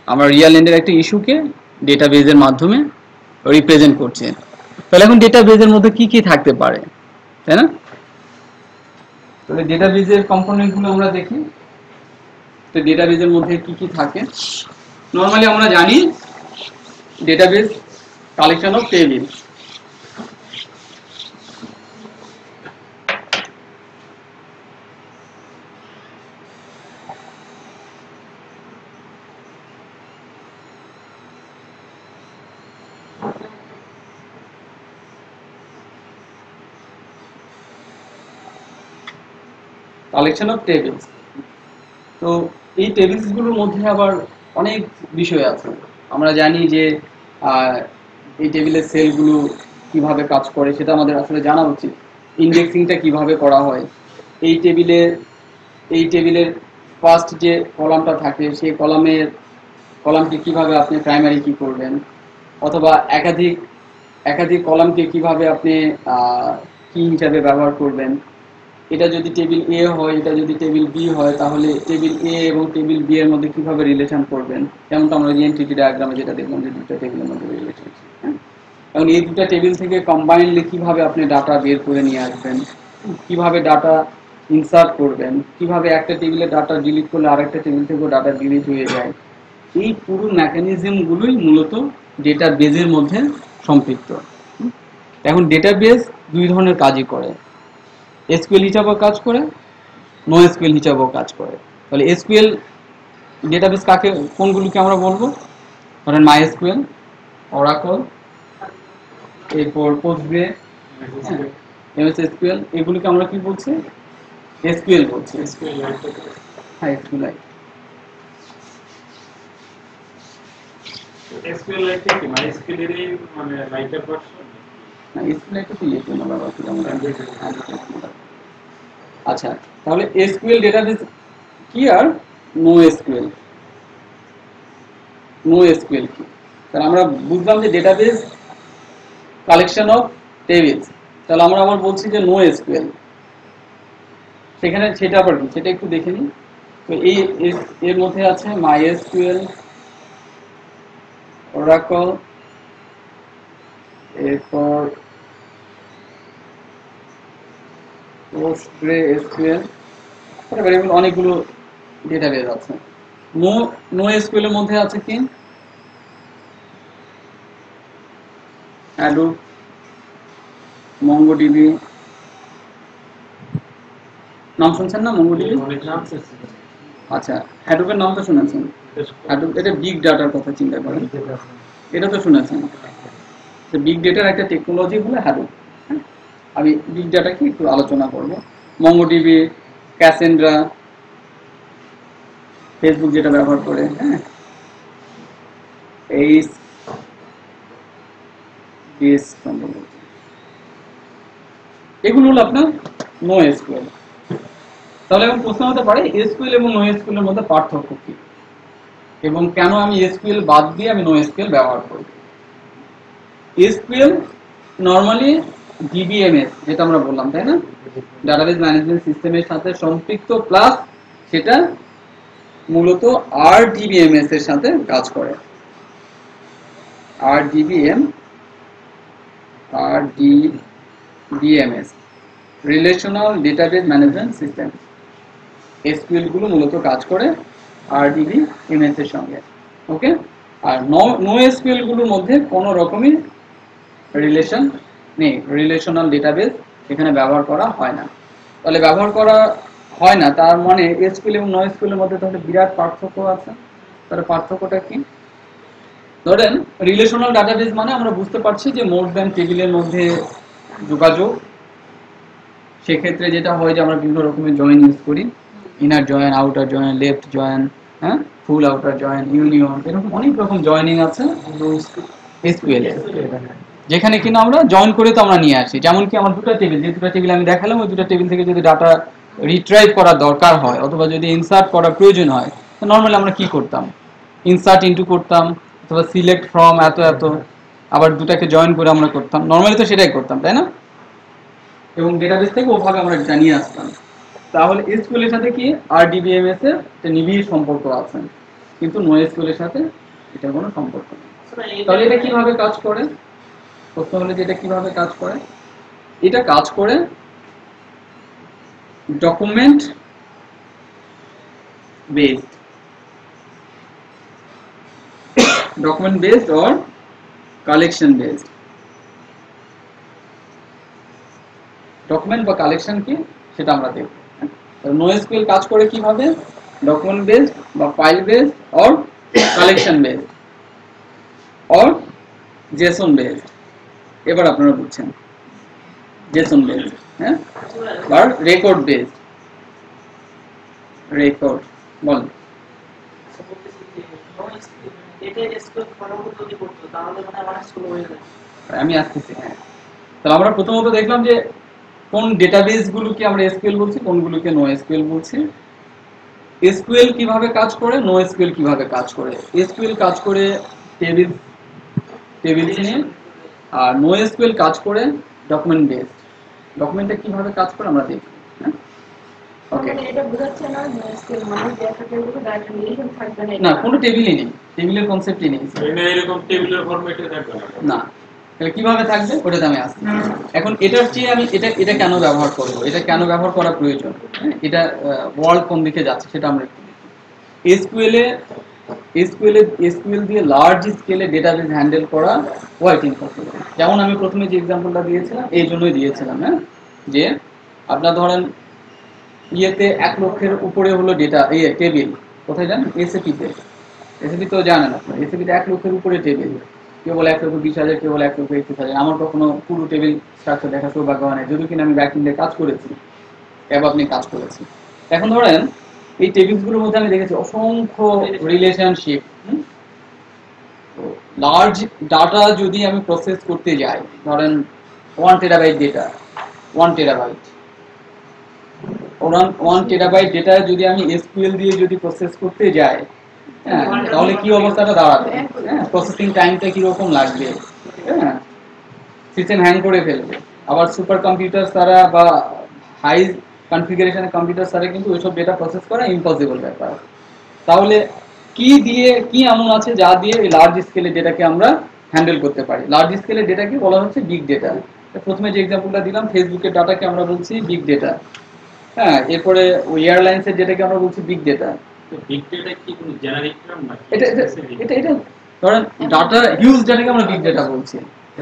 আমরা রিয়াল এন্ডের একটা ইস্যুকে ডেটাবেজের মাধ্যমে রিপ্রেজেন্ট করছে। তাহলে এখন ডেটাবেজের মধ্যে কি কি থাকতে পারে, তাই না? তাহলে ডেটাবেজের কম্পোনেন্টগুলো আমরা দেখি। তো ডেটাবেজের মধ্যে কি কি থাকে? নরমালি আমরা জানি database collection of table. Collection of tables. তো এই টেবিলসগুলোর মধ্যে আবার অনেক বিষয় আছে। আমরা জানি যে এই টেবিলের সেলগুলো কিভাবে কাজ করে সেটা আমাদের আসলে জানা উচিত। ইন্ডেক্সিংটা কিভাবে করা হয়, এই টেবিলের ফার্স্ট যে কলামটা থাকে সেই কলামকে কিভাবে আপনি প্রাইমারি কি করবেন, অথবা একাধিক কলামকে কিভাবে আপনি কি হিসাবে ব্যবহার করবেন। এটা যদি টেবিল এ হয়, এটা যদি টেবিল বি হয়, তাহলে টেবিল এ এবং টেবিল বি এর মধ্যে কিভাবে রিলেশন করবেন, যেমনটা আমরা এনটিটি ডায়াগ্রামে যেটা দেখলাম যে দুটো টেবিলের মধ্যে রিলেশন। এবং এই দুটো টেবিল থেকে কম্বাইনলি কিভাবে আপনি ডাটা বের করে নিয়ে আসবেন, কিভাবে ডাটা ইনসার্ট করবেন, কিভাবে একটা টেবিলে ডাটা ডিলিট করলে আরেকটা টেবিল থেকেও ডাটা ডিলিট হয়ে যায়। এই পুরো মেকানিজমগুলোই মূলত ডেটাবেজের মধ্যে সম্পৃক্ত। এখন ডেটাবেজ দুই ধরনের কাজই করে, এসকিউএল হিসাবেও কাজ করে, নো এসকিউএল হিসাবেও কাজ করে। তাহলে এসকিউএল ডেটাবেস কোনগুলোকে আমরা বলবো? ধরেন মাইএসকিউএল, অরাকল, এরপর পোস্টগ্রে, এমএস এসকিউএল, এগুলোকে আমরা কি বলছি? এসকিউএল বলছি। হ্যাঁ, এসকিউএল। SQLite কি MySQL এর মানে লাইটার ভার্সন? না, এসকিউএল তো ইয়ে না বাবা, কি আমরা। আচ্ছা, তাহলে এসকিউএল ডেটাবেস কি আর নো এসকিউএল? নো এসকিউএল কি? তাহলে আমরা বুঝলাম যে ডেটাবেস কালেকশন অফ টেবিলস, তাহলে আমরা আবার বলছি যে নো এসকিউএল, সেখানে সেটা আবার কি সেটা একটু দেখে নিই। তো এই এর মধ্যে আছে মাই এসকিউএল, ওরাকল, এরপর পোস্টগ্রেসকিউএল, এরকম অনেকগুলো ডেটাবেস আছে। নো এসকিউএল এর মধ্যে আছে কি হ্যাডুপ, মঙ্গোডিবি, নাম শুনছেন না মঙ্গোডিবি? অনেক নাম শুনছি। আচ্ছা, হ্যাডুপের নাম তো শুনেছেন। হ্যাডুপ এটা বিগ ডাটার কথা চিন্তা করেন, এটা তো শুনেছেন। বিগ ডেটার একটা টেকনোলজি হলো হ্যাডুপ। আমি বিগ ডাটাকে একটু আলোচনা করব। মঙ্গোডিবি, ক্যাসেন্ড্রা, ফেসবুক যেটা ব্যবহার করে, হ্যাঁ, এই এগুলো হলো আপনার নো এসকিউএল। তাহলে এখন প্রশ্ন হতে পারে এসকিউএল এবং নো এসকিউএল এর মধ্যে পার্থক্য কি, এবং কেন আমি এসকিউএল বাদ দিয়ে আমি নো এসকিউএল ব্যবহার করি। এসকিউএল নরমালি ডিবিএমএস যেটা আমরা বললাম, তাই না, ডাটাবেস ম্যানেজমেন্ট সিস্টেমের সাথে সম্পৃক্ত, প্লাস সেটা মূলত আরডিবিএমএস এর সাথে কাজ করে। RDBMS relational database management system, SQL গুলো মূলত কাজ করে আরডিবিএমএস এর সঙ্গে। ওকে, আর নো এসকিউএল গুলোর মধ্যে কোনো রকমই রিলেশন নেই, রিলেশনাল ডেটাবেস এখানে ব্যবহার করা হয় না। তাহলে ব্যবহার করা হয় না তার মানে এসকিউএল এবং নো এসকিউএল এর মধ্যে তাহলে বিরাট পার্থক্য আছে। তাহলে পার্থক্যটা কি? ধরেন রিলেশনাল ডাটাবেস মানে আমরা বুঝতে পারছি যে মোর দ্যান টেবিলের মধ্যে যোগাযোগ। সেক্ষেত্রে যেটা হয় যে আমরা বিভিন্ন রকমের জয়েন ইউজ করি, inner join, outer join, left join, হ্যাঁ, ফুল আউটার জয়েন, ইউনিয়ন, এরকম অনেক রকম জয়েনিং আছে এসকিউএল এ, যেখানে কিনা আমরা জয়েন করে তো আমরা নিয়ে আসি। যেমন কি আমার দুটো টেবিল, যে দুটো টেবিল আমি দেখালাম, ওই দুটো টেবিল থেকে যদি ডাটা রিট্রাইভ করার দরকার হয় অথবা যদি ইনসার্ট করার প্রয়োজন হয়, তো নর্মালি আমরা কি করতাম, ইনসার্ট ইনটু করতাম অথবা সিলেক্ট ফ্রম এত এত, আবার দুটাকে জয়েন করে আমরা করতাম, নর্মালি তো সেটাই করতাম, তাই না, এবং ডেটাবেস থেকে ওভাবে আমরা জানিয়ে আসতাম। তাহলে এসকিউএল এর সাথে কি আরডিবিএমএস এর একটা নিবিড় সম্পর্ক আছে, কিন্তু নো এসকিউএল এর সাথে এটা কোনো সম্পর্ক নেই। তাহলে এটা কিভাবে কাজ করে? প্রশ্ন হলো যে এটা কিভাবে কাজ করে। এটা কাজ করে document based, document based or collection based. Document বা কালেকশন কি সেটা আমরা দেখব। নো এসকিউএল কাজ করে কিভাবে? ডকুমেন্ট বেসড বা file based or collection based or Jason based. এবার আপনারা বুঝছেন জেসন বেসড, হ্যাঁ, বা রেকর্ড বেসড। রেকর্ড বলেন। আমি আসতেছি, হ্যাঁ। তাহলে আমরা প্রথমত দেখলাম যে কোন ডেটাবেস গুলোকে আমরা এসকিউএল বলছি, কোনগুলোকে নো এসকিউএল বলছি। এসকিউএল কিভাবে কাজ করে, নো এসকিউএল কিভাবে কাজ করে। এসকিউএল কাজ করে টেবিল নিয়ে, আর নো এসকিউএল কাজ করে ডকুমেন্ট বেসড। ডকুমেন্টে কিভাবে কাজ করে আমরা দেখব, হ্যাঁ। ওকে, এটা বোঝাচ্ছে না যে এসকিউএল মানে ডেটা টেবিলে ডাটা রিলেশন থাকবে না, কোনো টেবিলই নেই, টেবিলের কনসেপ্টই নেই এরকম টেবিলের ফরম্যাটে থাকবে না। তাহলে কিভাবে থাকবে ওটাতে আমি আসছি। এখন এটার চেয়ে আমি এটা কেন ব্যবহার করব, এটা কেন ব্যবহার করা প্রয়োজন, এটা ওয়ার্ল্ড কোন দিকে যাচ্ছে সেটা আমরা একটু দেখি। এসকিউএল দিয়ে লার্জ স্কেলে ডেটাবেস হ্যান্ডেল করা কোয়াইট ইম্পসিবল। যেমন আমি প্রথমে যে এক্সাম্পলটা দিয়েছিলাম এই জন্যই দিয়েছিলাম, হ্যাঁ, যে আপনার ধরেন ইয়েতে 1 লক্ষের উপরে হলো ডেটা টেবিল, কোথায় জানেন, এসএপিতে। এসএপি তো জানেন আপনারা, এসএপিতে 1 লক্ষের উপরে টেবিল, কেউ বলে 1,20,000, কেউ বলে 1,21,000। আমার কখনো পুরো টেবিল স্ট্রাকচার দেখা সৌভাগ্য হয় না, যদি কিনা আমি ব্যাকএন্ডে কাজ করেছি, আপনি কাজ করেছি। এখন ধরেন এই টেবিলসগুলোর মধ্যে আমি দেখেছি অসংখ্য রিলেশনশিপ। লার্জ ডাটা যদি আমি প্রসেস করতে যাই, ধরেন 1 terabyte data, 1 terabyte 1 terabyte data যদি আমি এসকিউএল দিয়ে যদি প্রসেস করতে যাই, হ্যাঁ, তাহলে কি অবস্থাটা দাঁড়াবে, হ্যাঁ, প্রসেসিং টাইমটা কিরকম লাগবে, হ্যাঁ, সিস্টেম হ্যাং করে ফেলবে। আবার সুপার কম্পিউটার ছাড়া বা হাই কনফিগারেশনের কম্পিউটার ছাড়া কিন্তু ওইসব ডেটা প্রসেস করা ইম্পসিবল ব্যাপার। তাহলে কি দিয়ে, কি এমন আছে যা দিয়ে এই লার্জ স্কেলের ডেটাকে আমরা হ্যান্ডেল করতে পারি? লার্জ স্কেলের ডেটাকে বলা হচ্ছে বিগ ডেটা। প্রথমে যে এক্সাম্পলটা দিলাম, ফেসবুকের ডাটাকে আমরা বলছি বিগ ডেটা, হ্যাঁ, এরপরে ওই এয়ারলাইন্সের ডেটাকে আমরা বলছি বিগ ডেটা। বিগ ডেটা কি কোনো জেনারিক টার্ম না? এটা এটা এটা এটা ধরেন ডাটা, হিউজ ডাটাকে আমরা বিগ ডেটা বলছি।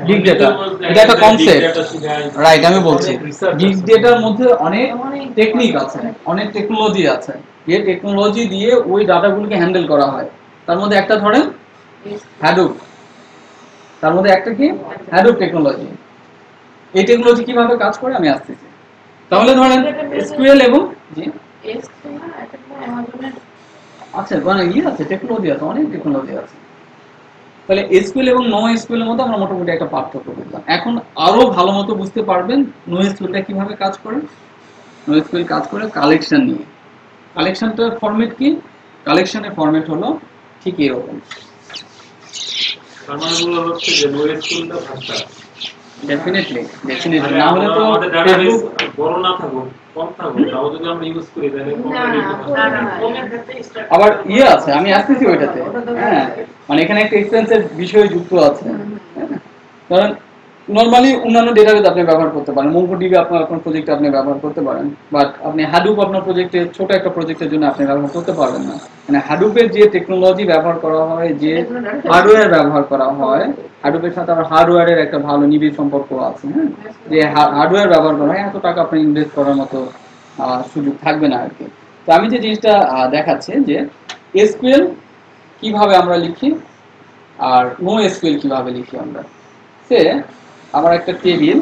বিগ ডেটা এটা একটা কনসেপ্ট, রাইট? আমি বলছি বিগ ডেটার মধ্যে অনেক টেকনিক আছে, অনেক টেকনোলজি আছে, যে টেকনোলজি দিয়ে ওই ডাটাগুলোকে হ্যান্ডেল করা হয়। তার মধ্যে একটা ধরেন হ্যাডুপ, তার মধ্যে একটা কি হ্যাডুপ টেকনোলজি। এই টেকনোলজি কিভাবে কাজ করে আমি আসতেছি। তাহলে ধরেন এসকিউএল এবং জি আচ্ছা, মানে আছে টেকনোলজি আছে, অনেক টেকনোলজি আছে। তাহলে এসকিউএল এবং নো এসকিউএল এর মধ্যে আমরা মোটামুটি একটা পার্থক্য বুঝলাম। এখন আরো ভালো মতো বুঝতে পারবেন নো এসকিউএলটা কিভাবে কাজ করে। নো এসকিউএল কাজ করে কালেকশন নিয়ে। কালেকশনটার ফরম্যাট কি? কালেকশনের ফরম্যাট হলো ঠিক এরকম। তার মানে বলা হচ্ছে যে নোএসকিউএলটা ভাষা ডেফিনেটলি না হলে তো আমাদের ডাটাবেস বড় না থাকুক, কম থাকুক, তাও যদি আমরা ইউজ করি তাহলে আবার ইয়ে আছে, আমি আসতেছি ওইটাতে, হ্যাঁ, মানে এখানে একটা এক্সপেন্সের বিষয় যুক্ত আছে। কারণ নরমালি অন্যান্য ডেটাবেস আপনি ব্যবহার করতে পারেন, মঙ্গোডিবি আপনার প্রজেক্টে আপনি ব্যবহার করতে পারেন, বাট আপনি হাডুপ আপনার প্রজেক্টে, ছোট একটা প্রজেক্টের জন্য আপনি ব্যবহার করতে পারবেন না। মানে হাডুপের যে টেকনোলজি ব্যবহার করা হয়, যে হার্ডওয়্যার ব্যবহার করা হয়, হাডুপের সাথে আবার হার্ডওয়্যারের একটা ভালো নিবিড় সম্পর্ক আছে, হ্যাঁ, যে হার্ডওয়্যার ব্যবহার করা হয়, এত টাকা আপনি ইনভেস্ট করার মতো সুযোগ থাকবে না আর কি। তো আমি যে জিনিসটা দেখাচ্ছি যে এসকিউএল কিভাবে আমরা লিখি আর নো এসকিউএল কিভাবে লিখি আমরা। সে আমার একটা টেবিল,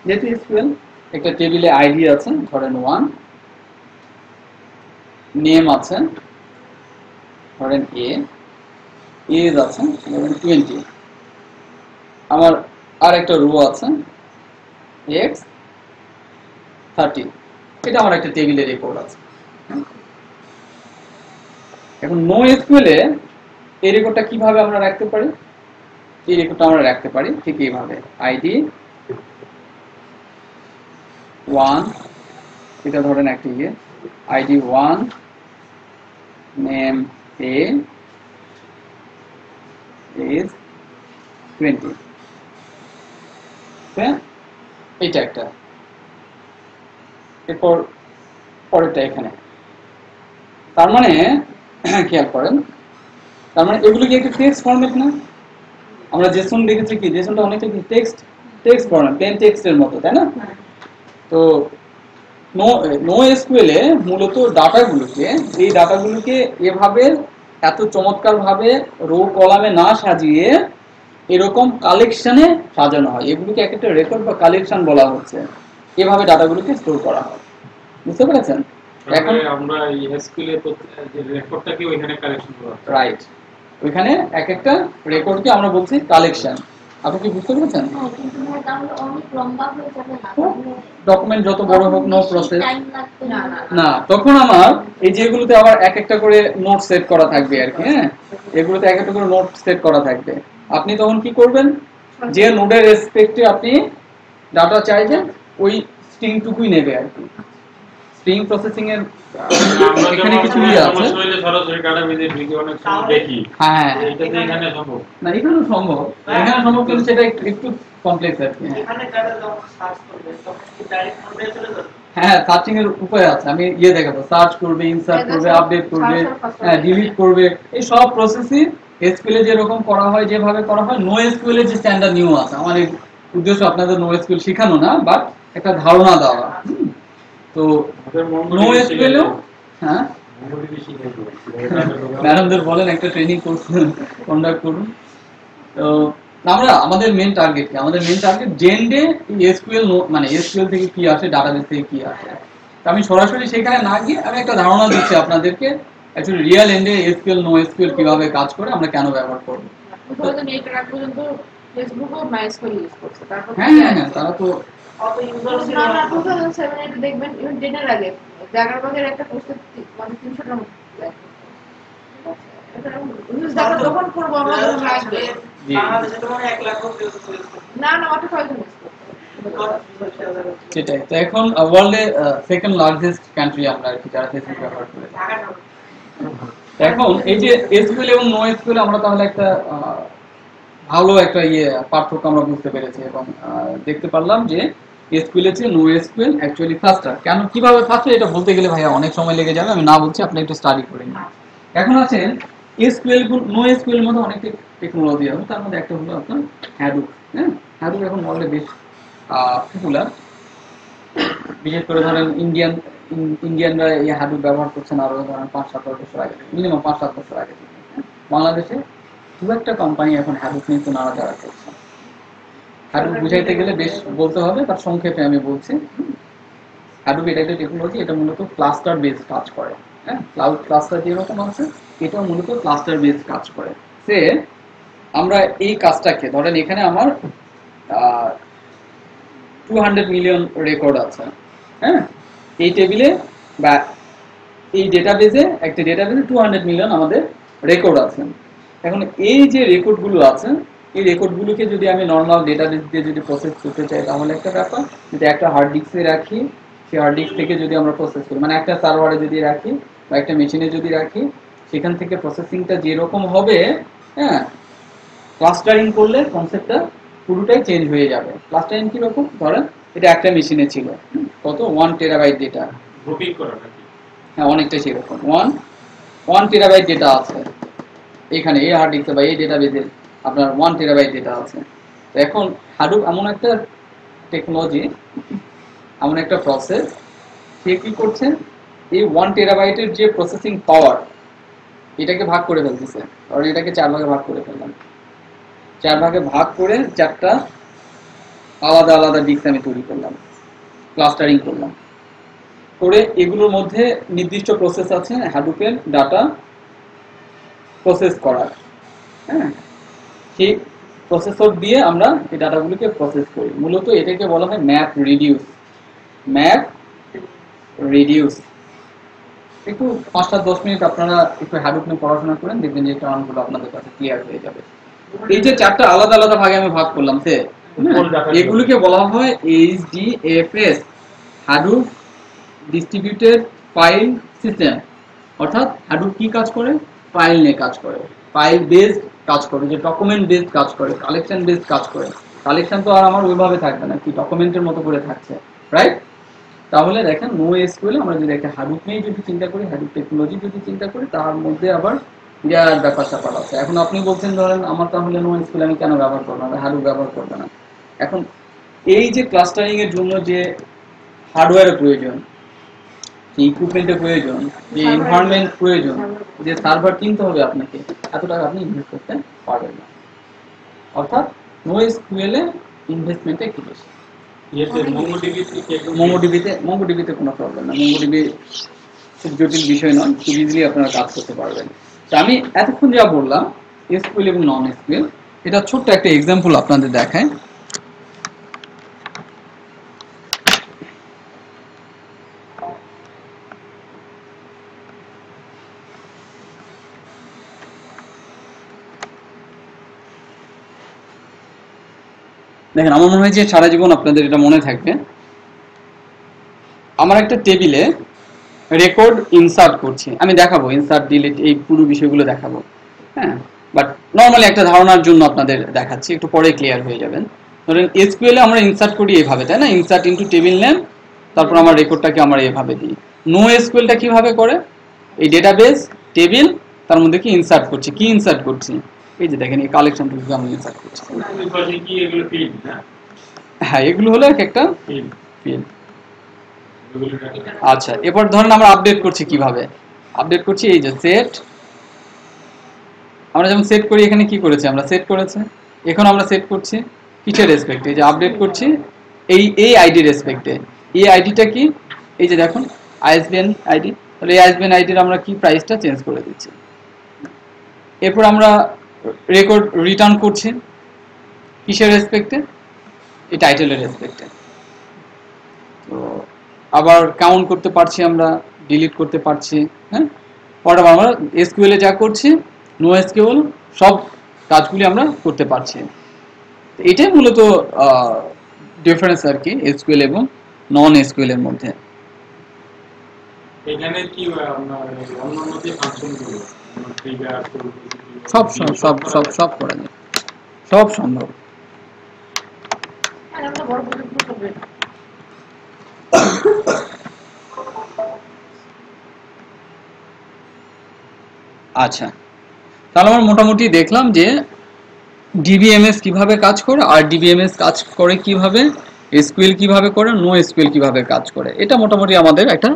যেহেতু এসকিউএল একটা টেবিলে আইডি আছে ধরেন 1, নেম আছে ধরেন এ, এজ আছে ধরেন 20, আমার আর একটা রো আছে এক্স 30। এটা আমার একটা টেবিলে রেকর্ড আছে। এখন নো এসকিউএলে এই রেকর্ডটা কিভাবে আমরা রাখতে পারি? এই রেকর্ডটা আমরা রাখতে পারি ঠিক এইভাবে, আইডি 1, এটা ধরেন একটা ইয়ে, আইডি 1, নেম এ, এজ 20, এইটা একটা। এরপর পরেরটা এখানে। তার মানে খেয়াল করেন, তার মানে এগুলো কি একটা টেক্সট ফরম্যাট না? আমরা জেসন দেখেছি কি, জেসনটা অনেকটা কি টেক্সট ফরম্যাট, প্লেন টেক্সটের মতো, তাই না? তো নো এসকিউএল এ মূলত ডাটাগুলোকে, এই ডাটাগুলোকে এভাবে এত চমৎকার ভাবে রো কলামে না সাজিয়ে এরকম কালেকশনে সাজানো হয়। এগুলোকে এক একটা রেকর্ড বা কালেকশন বলা হচ্ছে। এভাবে ডাটাগুলোকে স্টোর করা হয়, বুঝতে পেরেছেন? এখন আমরা এই এসকিউএল এর যে রেকর্ডটাকে ওইখানে কালেকশন করা, রাইট, ওইখানে এক একটা রেকর্ডকে আমরা বলছি কালেকশন। আপনি কি বুঝতে পেরেছেন? ডকুমেন্ট যত বড় হোক নো প্রসেস না, তখন আমার এই যেগুলোতে আবার এক একটা করে নোট সেট করা থাকবে আর কি, হ্যাঁ, এগুলোতে এক একটা করে নোট সেট করা থাকবে। আপনি তখন কি করবেন, যে নোডের রেসপেক্টে আপনি ডাটা চাইছেন ওই স্ট্রিংটুকুই নেবে আর কি। স্ট্রিং প্রসেসিং এর এখানে কিছু ইয়ে আছে, সরাসরি ডাটাবেসে ঢুকে অনেক সময় দেখি, হ্যাঁ, এটাতে এখানে সম্ভব না, এখানেও সম্ভব, এখানে সম্ভব, কিন্তু সেটা একটু কমপ্লেক্স আর কি। এখানে ডাটা যখন সার্চ করবে তখন কি ডাইরেক্ট নোডে চলে যাবে? হ্যাঁ, সার্চিং এর উপায় আছে, আমি ইয়ে দেখাবো, সার্চ করবে, ইনসার্ট করবে, আপডেট করবে, ডিলিট করবে, এই সব প্রসেসই এসকিউএল এ যেরকম করা হয়, যেভাবে করা হয়। নো এসকিউএল এর যে স্ট্যান্ডার্ড নিয়ম আছে, আমার উদ্দেশ্য আপনাদের নো এসকিউএল শেখানো না, বাট একটা ধারণা দেওয়া। তো নো এসকিউএল, হ্যাঁ, ম্যাডামদের বলেন একটা ট্রেনিং কোর্স কন্ডাক্ট করুন। তো আমরা আমাদের মেন টার্গেট কি? আমাদের মেন টার্গেট জেনডে এসকিউএল, মানে এসকিউএল থেকে কি আসে, ডাটাবেস থেকে কি আসে। আমি সরাসরি সেখানে না গিয়ে আমি একটা ধারণা দিচ্ছি আপনাদেরকে, অ্যাকচুয়ালি রিয়েল এন্ডে এসকিউএল নো এসকিউএল কিভাবে কাজ করে, আমরা কেন ব্যবহার করব। হ্যাঁ হ্যাঁ হ্যাঁ, তারা তো অত ইউজার ছিল না। 2007 এ দেখবেন ইভেন ডেটার আগে জাগারবার্গের একটা পোস্টে মানে 300 টার মতো। যখন করবো আমরা যখন লাগবে জি বাংলাদেশে তো মানে 1 লাখ ইউজ করছে। না না ওটা কয়জন use করবে? সেটাই। তো এখন ওয়ার্ল্ডে সেকেন্ড লার্জেস্ট কান্ট্রি আমরা আর কি যারা ফেসবুক ব্যবহার করে থাকি। ঢাকা শহর। এখন এই যে এসকিউএল এবং নো এসকিউএল আমরা তাহলে একটা ভালো একটা পার্থক্য আমরা বুঝতে পেরেছি এবং দেখতে পারলাম যে এসকিউএল এর চেয়ে নো এসকিউএল অ্যাকচুয়ালি ফাস্টার। কেন কিভাবে ফাস্টার এটা বলতে গেলে ভাইয়া অনেক সময় লেগে যাবে, আমি না বলছি, আপনি একটু স্টাডি করে নিন। এখন আছে এসকিউএল নো এসকিউএল এর মধ্যে অনেক টেকনোলজি আছে, তার মধ্যে একটা হলো আপনার হ্যাডুপ। হ্যাঁ, হ্যাডুপ এখন ওয়ার্ল্ডে বেশ পপুলার। বিশেষ করে ধরেন ইন্ডিয়ানরা এই হাডুপ ব্যবহার করছেন আরো ধরেন 5-7 বছর আগে, মিনিমাম 5-7 বছর আগে থেকে। বাংলাদেশে দু একটা কোম্পানি এখন হাডুপ নিয়ে একটু নাড়াচাড়া করছে। হাডুপ বুঝাইতে গেলে বেশ বলতে হবে, তার সংক্ষেপে আমি বলছি। হাডুপ এটা একটা টেকনোলজি, এটা মূলত ক্লাস্টার বেস কাজ করে। হ্যাঁ, ক্লাউড ক্লাস্টার যেরকম আছে এটা মূলত ক্লাস্টার বেস কাজ করে। সে আমরা এই কাজটাকে ধরেন এখানে আমার 200 মিলিয়ন রেকর্ড আছে। হ্যাঁ, এই টেবিলে বা এই ডেটাবেজে, একটা ডেটাবেজে 200 মিলিয়ন আমাদের রেকর্ড আছে। এখন এই যে রেকর্ডগুলো আছে, এই রেকর্ডগুলোকে যদি আমি নর্মাল ডেটাবেজ দিয়ে যদি প্রসেস করতে চাই তাহলে একটা ব্যাপার, যদি একটা হার্ড ডিস্কে রাখি, সেই হার্ড ডিস্ক থেকে যদি আমরা প্রসেস করি, মানে একটা সার্ভারে যদি রাখি বা একটা মেশিনে যদি রাখি, সেখান থেকে প্রসেসিংটা যেরকম হবে, হ্যাঁ, ক্লাস্টারিং করলে কনসেপ্টটা পুরোটাই চেঞ্জ হয়ে যাবে। ক্লাস্টারিং কিরকম, ধরেন এটা একটা মেশিনে ছিল কত 1 টেরাবাইট ডেটা, গ্রুপিং করাটা কি? হ্যাঁ অনেকটা সেরকম 1 টেরাবাইট ডেটা আছে এখানে এই হার্ড ডিস্কে বা এই ডেটাবেজে আপনার 1 টেরাবাইট ডেটা আছে। তো এখন হাডুপ এমন একটা টেকনোলজি, এমন একটা প্রসেস, সে কি করছে এই 1 টেরাবাইটের যে প্রসেসিং পাওয়ার এটাকে ভাগ করে ফেলতেছে। কারণ এটাকে 4 ভাগে ভাগ করে ফেললাম, 4 ভাগে ভাগ করে 4টা আলাদা আলাদা ডিস্ক আমি তৈরি করলাম, ক্লাস্টারিং করলাম করে। এগুলোর মধ্যে নির্দিষ্ট প্রসেস আছে হাডুপের ডাটা প্রসেস করার। হ্যাঁ, সেই প্রসেসর দিয়ে আমরা এই ডাটাগুলোকে প্রসেস করি। মূলত এটাকে বলা হয় ম্যাপ রিডিউস। ম্যাপ রিডিউস একটু 5-10 মিনিট আপনারা একটু হাডুপ নিয়ে পড়াশোনা করেন, দেখবেন যে টার্মগুলো আপনাদের কাছে ক্লিয়ার হয়ে যাবে। এই যে 4টা আলাদা আলাদা ভাগে আমি ভাগ করলাম, এগুলোকে বলা হয় এইচডিএফএস, হাডুপ ডিস্ট্রিবিউটেড ফাইল সিস্টেম। অর্থাৎ হাডুপ কি কাজ করে, ফাইল নিয়ে কাজ করে, ফাইল বেসড কাজ করে, যে ডকুমেন্ট বেসড কাজ করে, কালেকশন বেসড কাজ করে। কালেকশন তো আর আমার ওইভাবে থাকবে না, কি ডকুমেন্টের মতো করে থাকছে, রাইট? তাহলে দেখেন নো এসকিউএল আমরা যদি একটা হাডুপ নিয়ে যদি চিন্তা করি, হাডুপ টেকনোলজি যদি চিন্তা করি, তার মধ্যে আবার বিরাট ব্যাপার স্যাপার আছে। এখন আপনি বলছেন ধরেন আমার তাহলে নো এসকিউএল আমি কেন ব্যবহার করবো না, হাডুপ ব্যবহার করবে না। এখন এই যে ক্লাস্টারিং এর জন্য যে হার্ডওয়্যারের প্রয়োজন, যে ইকুইপমেন্টের প্রয়োজন, যে এনভায়রনমেন্ট প্রয়োজন, যে সার্ভার কিনতে হবে আপনাকে, এত টাকা আপনি ইনভেস্ট করতে পারবেন না। অর্থাৎ নো এসকিউএল এ ইনভেস্টমেন্টটা একটু বেশি। মঙ্গোডিবিতে কোনো প্রবলেম না, মঙ্গোডিবি খুব জটিল বিষয় নয়, খুব ইজিলি আপনারা কাজ করতে পারবেন। তো আমি এতক্ষণ যা বললাম এসকিউএল এবং নন এসকিউএল, এটা ছোট্ট একটা এক্সাম্পল আপনাদের দেখায়। দেখেন, আমার মনে হয় যে সারা জীবন আপনাদের এটা মনে থাকবে। আমার একটা টেবিলে রেকর্ড ইনসার্ট করছি, আমি দেখাবো ইনসার্ট ডিলিট এই পুরো বিষয়গুলো দেখাবো। হ্যাঁ, বাট নর্মালি একটা ধারণার জন্য আপনাদের দেখাচ্ছি, একটু পরে ক্লিয়ার হয়ে যাবেন। ধরেন এসকিউএল এ আমরা ইনসার্ট করি এইভাবে, তাই না? ইনসার্ট ইনটু টেবিল নেম, তারপর আমার রেকর্ডটাকে আমরা এইভাবে দিই। নো এসকিউএলটা কিভাবে করে, এই ডেটাবেস টেবিল তার মধ্যে কি ইনসার্ট করছি, কি ইনসার্ট করছি, এই যে দেখেন এই কালেকশন থেকে আমরা ইনসার্ট করছি। হ্যাঁ, এগুলো হলো একটা ফিল্ড। আচ্ছা, এরপর ধরেন আমরা আপডেট করছি, কিভাবে আপডেট করছি, এই যে সেট, আমরা যেমন সেট করি, এখানে কি করেছি আমরা সেট করেছি, এখন আমরা সেট করছি কিসের রেসপেক্টে, যে আপডেট করছি এই আইডি রেসপেক্টে। এই আইডিটা কি, এই যে দেখুন আইএসবিএন আইডি, তাহলে এই আইএসবিএন আইডির আমরা কি প্রাইসটা চেঞ্জ করে দিচ্ছি। এরপর আমরা রেকর্ড রিটার্ন করছি কিসের রেসপেক্টে, এই টাইটেলের রেসপেক্টে। তো আবার কাউন্ট করতে পারছি, আমরা ডিলিট করতে পারছি। হ্যাঁ, পরে আমরা এসকিউএল এ যা করছি নো এসকিউএল সব কাজগুলি আমরা করতে পারছি। এটাই মূলত ডিফারেন্স আর কি এসকিউএল এবং নন এসকিউএল এর মধ্যে। এখানে কি আপনার অন্যান্য যে ফাংশনগুলো ট্রিগার সব সব সব সব সব করা যায়, সব সম্ভব। আর আমরা বড় প্রজেক্ট করবে আচ্ছা, তাহলে আমরা মোটামুটি দেখলাম যে ডিবিএমএস কিভাবে কাজ করে, আর ডিবিএমএস কাজ করে কিভাবে, এসকিউএল কিভাবে করে, নো এসকিউএল কিভাবে কাজ করে, এটা মোটামুটি আমাদের একটা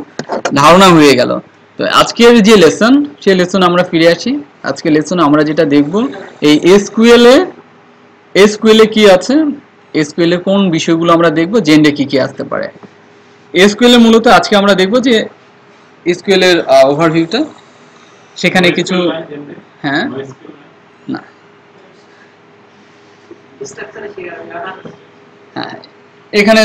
ধারণা হয়ে গেল। তো আজকের যে লেসন, সেই লেসন আমরা ফিরে আসি। আজকের লেসনে আমরা যেটা দেখব, এই এসকিউএল এ কি আছে, এসকিউএল এর কোন বিষয়গুলো আমরা দেখব, জেন্ডে কি কি আসতে পারে। এসকিউএল এর মূলত আজকে আমরা দেখব যে এসকিউএল এর ওভারভিউটা, সেখানে কিছু হ্যাঁ না হ্যাঁ এখানে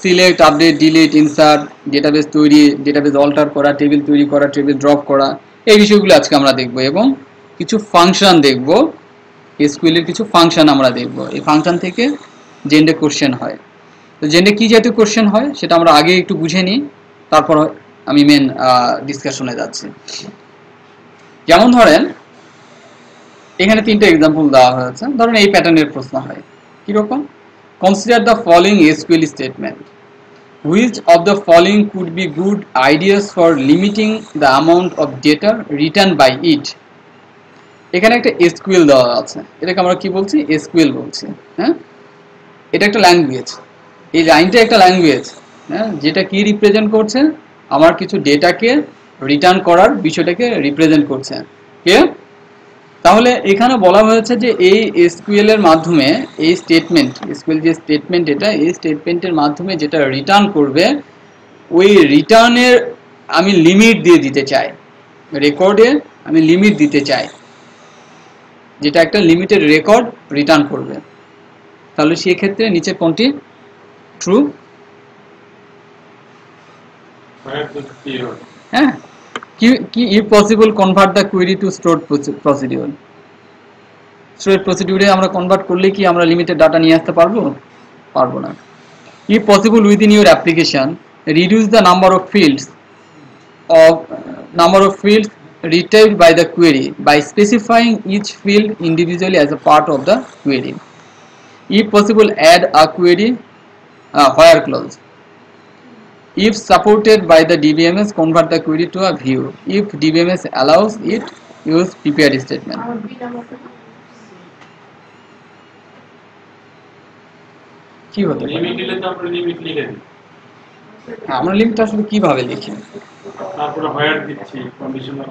select, update, delete, insert, database তৈরি, ডেটাবেস অল্টার করা, টেবিল তৈরি করা, টেবিল ড্রপ করা, এই বিষয়গুলো আজকে আমরা দেখব। এবং কিছু ফাংশন দেখব, এসকিউএল এর কিছু ফাংশন আমরা দেখব। এই ফাংশন থেকে জেন্ডে কোশ্চেন হয়। তো জেন্ডে কি জাতীয় কোশ্চেন হয় সেটা আমরা আগে একটু বুঝে নিই, তারপর আমি মেন ডিসকাশনে যাচ্ছি। যেমন ধরেন এখানে তিনটা এক্সাম্পল দেওয়া হয়েছে। ধরেন এই প্যাটার্নের প্রশ্ন হয় কিরকম, consider the following SQL statement, which of the following could be good ideas for limiting the amount of data return by it. এখানে একটা এসকিউএল দেওয়া আছে, এটাকে আমরা কি বলছি, এসকিউএল বলছি। হ্যাঁ, এটা একটা ল্যাঙ্গুয়েজ, এই লাইনটা একটা ল্যাঙ্গুয়েজ, হ্যাঁ, যেটা কি রিপ্রেজেন্ট করছে, আমার কিছু ডেটাকে রিটার্ন করার বিষয়টাকে রিপ্রেজেন্ট করছে। ক্লিয়ার? তাহলে এখানে বলা হয়েছে যে এই এসকিউএল এর মাধ্যমে, এই স্টেটমেন্ট, এসকিউএল যে স্টেটমেন্ট, এটা এই স্টেটমেন্টের মাধ্যমে যেটা রিটার্ন করবে, ওই রিটার্নের আমি লিমিট দিয়ে দিতে চাই, রেকর্ডে আমি লিমিট দিতে চাই, যেটা একটা লিমিটেড রেকর্ড রিটার্ন করবে। তাহলে সেই ক্ষেত্রে নিচে কোনটি ট্রু? হ্যাঁ, কি if possible convert the query to stored procedure, stored procedure আমরা কনভার্ট করলে কি আমরা লিমিটেড ডাটা নিয়ে আসতে পারবো? পারবো না। if possible within your application reduce the number of fields retrieved by the query by specifying each field individually as a part of the query. If possible add a query where clause. If supported by the DBMS, convert the query to a view. If DBMS allows it, use prepared statement. আমার বি নাম্বারটা কি হতে পারে? লিমিট দিলে তো আমরা লিমিট লিখে দিই, আমরা লিমিট আসলে কিভাবে লিখি? তারপরে হোয়ার দিচ্ছি কন্ডিশনাল।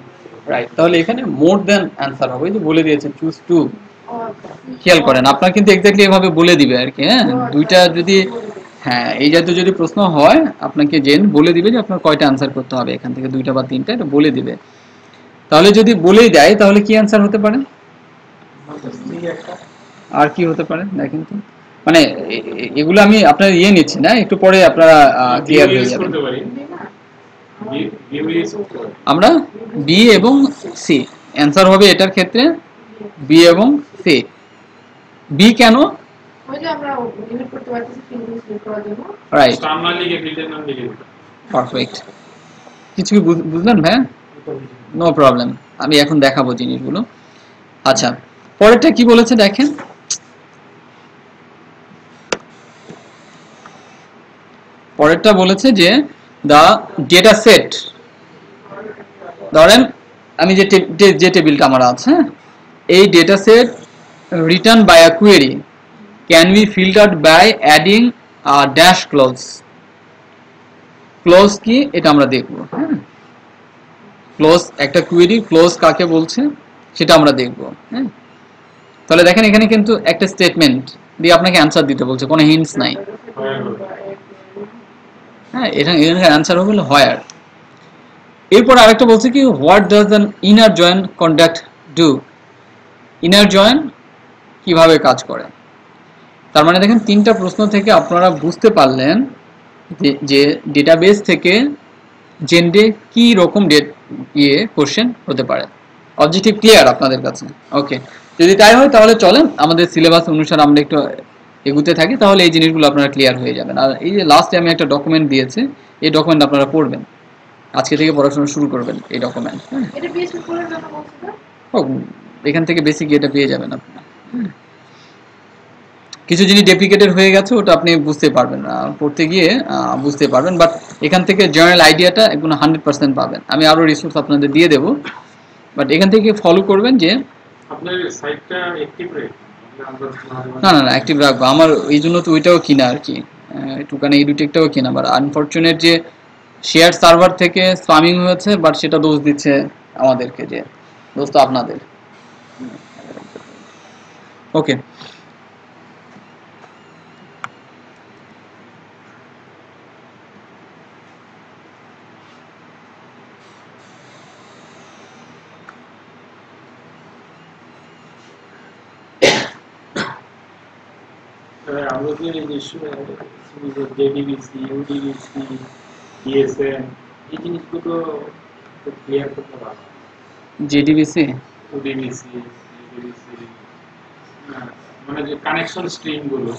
রাইট, তাহলে এখানে মোর দ্যান অ্যান্সার হবে, যে বলে দিয়েছে চুজ টু। ও খেয়াল করেন, আপনার কিন্তু এক্স্যাক্টলি এভাবে বলে দিবে আর কি। হ্যাঁ, দুইটা যদি, হ্যাঁ, এই জাতীয় যদি প্রশ্ন হয় আপনাকে জেন বলে দিবে যে আপনার কয়টা অ্যান্সার করতে হবে, এখান থেকে দুইটা বা তিনটা, এটা বলে দিবে। তাহলে যদি বলেই দেয় তাহলে কি অ্যান্সার হতে পারে, আর কি হতে পারে দেখেন তো। মানে এগুলো আমি আপনার নিচ্ছি না, একটু পরে আপনারা ক্লিয়ার হয়ে যাবে। আমরা বি এবং সি অ্যান্সার হবে এটার ক্ষেত্রে, বি এবং সি। বি কেন? ওই যে আমরা লিমিট করতে পারতেছি ফিল্ড সিলেক্ট করার জন্য। রাইট, নাম না লিখে ফিল্ডের নাম লিখে দিই। পারফেক্ট। কিছু কি বুঝলেন ভাই? নো প্রবলেম, আমি এখন দেখাবো জিনিসগুলো। আচ্ছা, পরেরটা কি বলেছে দেখেন, পরেরটা বলেছে যে দা ডেটা সেট, ধরেন আমি যে টেবিলটা আমার আছে, এই data set return by a query can be filtered by adding a dash clause. Clause কি এটা আমরা দেখবো। হ্যাঁ, ক্লোজ একটা কোয়েরি, ক্লোজ কাকে বলছে সেটা আমরা দেখবো। হ্যাঁ, তাহলে দেখেন এখানে কিন্তু একটা স্টেটমেন্ট দিয়ে আপনাকে অ্যান্সার দিতে বলছে, কোনো হিন্টস নাই। হ্যাঁ, এখানে অ্যান্সার হবে হোয়ার। এরপর আরেকটা বলছে কি, what does an inner join conduct do. Inner join কিভাবে কাজ করে। তার মানে দেখেন তিনটা প্রশ্ন থেকে আপনারা বুঝতে পারলেন যে ডেটাবেস থেকে জেন্ডে কি রকম কোশ্চেন হতে পারে। অবজেক্টিভ ক্লিয়ার আপনাদের কাছে? ওকে, যদি তাই হয় তাহলে চলেন আমাদের সিলেবাস অনুসারে আমরা একটু এগুতে থাকি, তাহলে এই জিনিসগুলো আপনারা ক্লিয়ার হয়ে যাবেন। আর এই যে লাস্টে আমি একটা ডকুমেন্ট দিয়েছি, এই ডকুমেন্ট আপনারা পড়বেন, আজকে থেকে পড়াশোনা শুরু করবেন এই ডকুমেন্ট। এটা পিএইচপি কোডের জন্য বলছো না? এখান থেকে বেসিক এটা পেয়ে যাবেন আপনারা। কিছু জিনিস ডেপ্লিকেটেড হয়ে গেছে, ওটা আপনি বুঝতে পারবেন না, পড়তে গিয়ে বুঝতে পারবেন, বাট এখান থেকে জেনারেল আইডিয়াটা একদম 100% পাবেন। আমি আরো রিসোর্স আপনাদের দিয়ে দেবো, বাট এখান থেকে ফলো করবেন যে আপনার সাইটটা অ্যাক্টিভ রেখে না না না অ্যাক্টিভ রাখবো, আমার এই জন্য তো ওইটাও কিনা আর কি, একটুখানি এডুটেকটাও কিনা, বাট আনফরচুনেট যে শেয়ার সার্ভার থেকে স্পামিং হয়েছে, বাট সেটা দোষ দিচ্ছে আমাদেরকে, যে দোষ তো আপনাদের। ওকে, আমরা যে জেডিবিসি, ইউডিবিসি, ডিএসএম এই জিনিসগুলো ক্লিয়ার করতে পারবো। জেডিবিসি, ইউডিবিসি, জেডিবিসি মানে যে কানেকশন স্ট্রিম গুলো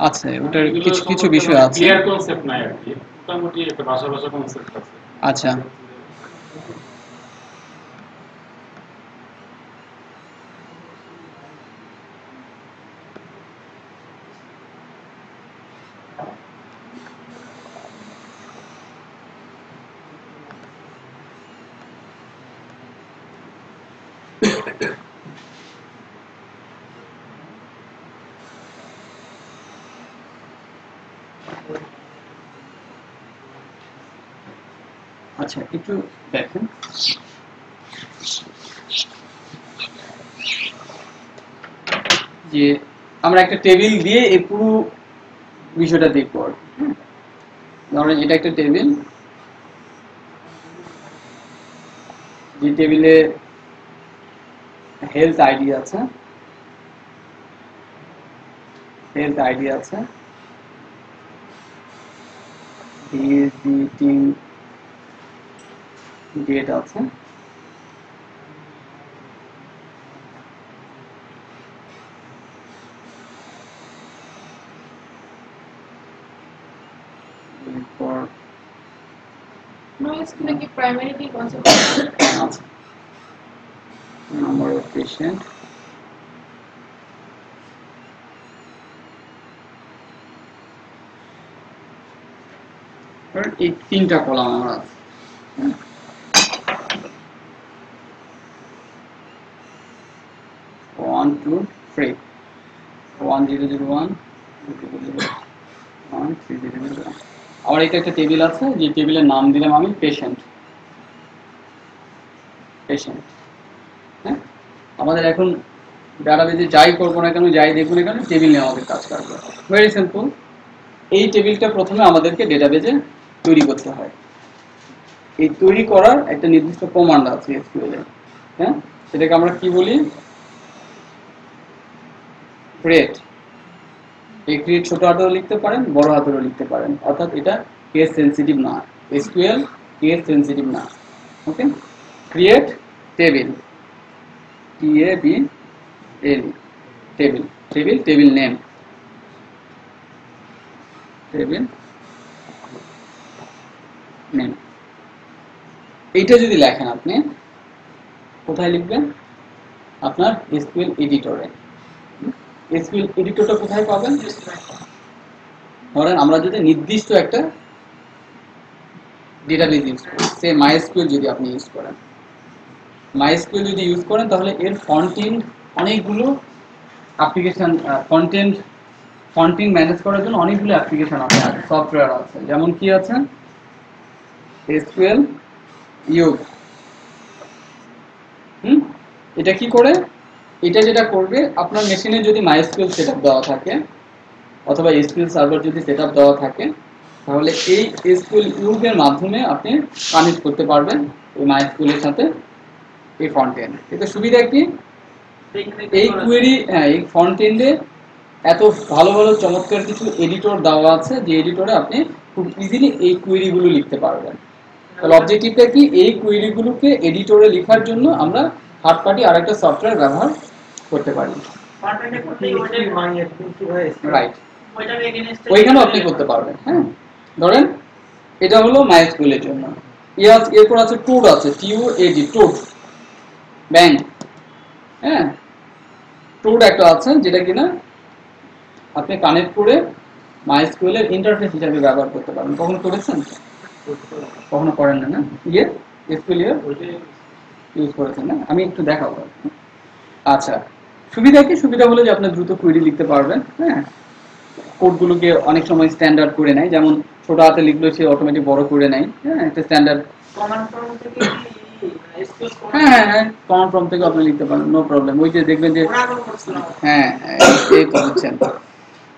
আছে ওটার কিছু কিছু বিষয় আছে, ক্লিয়ার কনসেপ্ট নাই আর কি, মোটামুটি একটা ভাষা কনসেপ্ট আছে। আচ্ছা আচ্ছা একটু দেখেন, যে আমরা একটা টেবিল দিয়ে এই পুরো বিষয়টা দেখবো। ধরেন এটা একটা টেবিল, যে টেবিলে হেলথ আইডি আছে, হেলথ আইডি আছে, ভিজিটিং ডেট আছে, এরপর নোএসকিউএল কি প্রাইমারি কি কনসেপ্ট? আছে নাম্বার অফ পেশেন্ট, এই তিনটা কলাম আমার আছে। 1 2 3 1001 3001। আবার এটা একটা টেবিল আছে, যে টেবিলের নাম দিলাম আমি পেশেন্ট। পেশেন্ট, হ্যাঁ, আমাদের এখন ডাটাবেজে যাই করবো না কেন, যাই দেখবো না কেন, টেবিল নিয়ে আমাদের কাজ করবে। ভেরি সিম্পল, এই টেবিলটা প্রথমে আমাদেরকে ডেটাবেজে তৈরি করতে হয়। এই তৈরি করার একটা নির্দিষ্ট কমান্ড আছে এসকিউএল এ, হ্যাঁ, সেটাকে আমরা কি বলি, ক্রিয়েট। এই ক্রিয়েট ছোট হাতেও লিখতে পারেন, বড় হাতেও লিখতে পারেন, অর্থাৎ এটা কেস সেনসিটিভ না, এসকিউএল কেস সেনসিটিভ না। Okay, create table, TABL, table, table, table name, table name. এইটা যদি লেখেন আপনি কোথায় লিখবেন, আপনার এসকিউএল এডিটরে। এসকিউএল এডিটরটা কোথায় পাবেন, ধরেন আমরা যদি নির্দিষ্ট একটা ডেটাবেস ইউজ করি, সে মাইএসকিউএল যদি আপনি ইউজ করেন, মাইএসকিউএল যদি ইউজ করেন, তাহলে এর ফন্টেন্ট অনেকগুলো অ্যাপ্লিকেশন, ফন্টেন্ট ম্যানেজ করার জন্য অনেকগুলো অ্যাপ্লিকেশন আছে, সফটওয়্যার আছে। যেমন কি আছে, এসকিউএল ইউ, এটা কি করে, এটা যেটা করবে, আপনার মেশিনে যদি মাইএসকিউএল সেটআপ দেওয়া থাকে অথবা এসকিউএল সার্ভার যদি সেটআপ দেওয়া থাকে, তাহলে এই এসকিউএল ইউর মাধ্যমে আপনি কানেক্ট করতে পারবেন এই মাইএসকিউএল এর সাথে এই ফ্রন্ট এন্ড। এতে সুবিধা কি, এই কোয়েরি, হ্যাঁ, এই ফ্রন্ট এন্ডে এত ভালো ভালো চমৎকার কিছু এডিটর দেওয়া আছে, যে এডিটরে আপনি খুব ইজিলি এই কোয়েরিগুলো লিখতে পারবেন। তাহলে অবজেক্টিভটা কি, এই কোয়েরিগুলোকে এডিটরে লেখার জন্য আমরা থার্ড পার্টি আরেকটা সফটওয়্যার ব্যবহার করতে পারি। কন্টেন্টে করতে রাইট, ওইটার এগেইনস্টে ওইখানেও আপনি করতে পারবেন। হ্যাঁ, ধরেন এটা হলো MySQL এর জন্য। এরপর আছে টোড, আছে TOAD, টোড, ব্যাং। হ্যাঁ, টোড একটা আছে যেটা কিনা আপনি কানেক্ট করে MySQL এর ইন্টারফেস হিসেবে ব্যবহার করতে পারবেন। কখনো করেছেন? কখনো করেন না, না? SQL এর ইউজ করেছেন না? আমি একটু দেখাবো। আচ্ছা, সুবিধা কি? সুবিধা হলো যে আপনি দ্রুত কোয়েরি লিখতে পারবেন। হ্যাঁ, কোডগুলোকে অনেক সময় স্ট্যান্ডার্ড করে নেয়, যেমন ছোট হাতে লিখলে সে অটোমেটিক বড় করে নেয়। হ্যাঁ, একটা স্ট্যান্ডার্ড। কমান্ড প্রম্পট থেকে এসকিউএল হ্যাঁ, কমান্ড প্রম্পট থেকে আপনি লিখতে পারেন, নো প্রবলেম। ওই যে দেখবেন যে হ্যাঁ, এই তো বুঝছেন।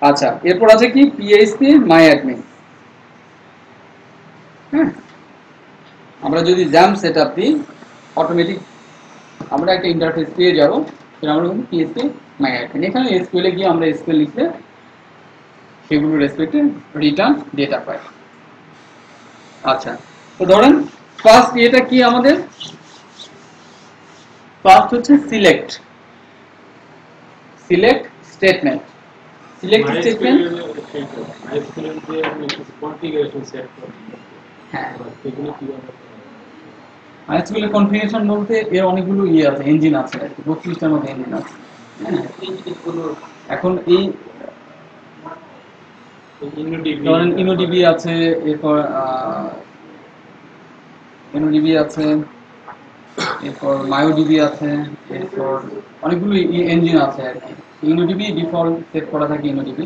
আচ্ছা, এরপর আছে কি PHP MyAdmin। হ্যাঁ, আমরা যদি জ্যাম সেটআপ দিই অটোমেটিক আমরা একটা ইন্টারফেস পেয়ে যাব, সেটা আমরা কিন্তু PHP MyAdmin। এখানে SQL এ গিয়ে আমরা SQL লিখতে সেগুলো রেসপেক্টে রিটার্ন ডেটা পাই। আচ্ছা, তো ধরেন ফার্স্ট এটা কি আমাদের, ফার্স্ট হচ্ছে সিলেক্ট স্টেটমেন্ট। সিলেক্ট স্টেটমেন্ট, হ্যাঁ, MySQL এর কনফিগারেশন বলতে এর অনেকগুলো আছে, ইঞ্জিন আছে আর কি, 32টার মতো ইঞ্জিন আছে। হ্যাঁ, এখন এই ধরেন InnoDB আছে, এরপর InnoDB আছে, এরপর MyoDB আছে, এরপর অনেকগুলো ইঞ্জিন আছে আর কি। InnoDB ডিফল্ট সেট করা থাকে InnoDB।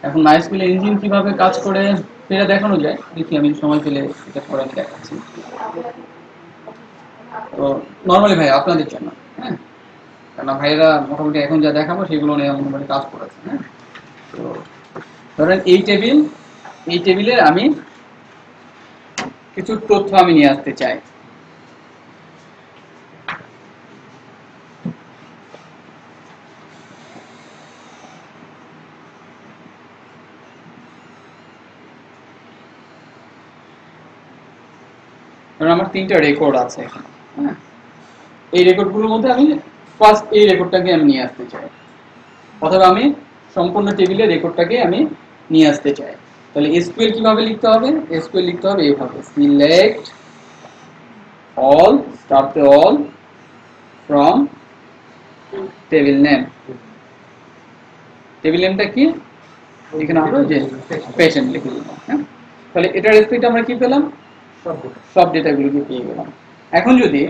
এখন MySQL ইঞ্জিন কিভাবে কাজ করে সেটা দেখানো যায়, দেখি আমি সময় পেলে এটা করে আমি দেখাচ্ছি। তো নর্মালি ভাই আপনাদের জন্য, হ্যাঁ, কারণ ভাইয়েরা মোটামুটি এখন যা দেখাবো সেগুলো নিয়ে মোটামুটি কাজ করেছে। হ্যাঁ, তো ধরেন এই টেবিলে আমি কিছু তথ্য আমি নিয়ে আসতে চাই। আমার 3টা রেকর্ড আছে এখানে। হ্যাঁ, এই রেকর্ডগুলোর মধ্যে আমি ফার্স্ট এই রেকর্ডটাকে আমি নিয়ে আসতে চাই, অথবা আমি সম্পূর্ণ টেবিলের রেকর্ডটাকে আমি নিয়ে আসতে চাই। তাহলে SQL কিভাবে লিখতে হবে? SQL লিখতে হবে এইভাবে, select all, start all from table name. Table নেমটা কি? এখানে আমরা যে পেশেন্ট লিখে দিলাম। হ্যাঁ, তাহলে এটার রেসপেক্টে আমরা কি পেলাম? সব ডেটাগুলোকে পেয়ে গেলাম। এখন যদি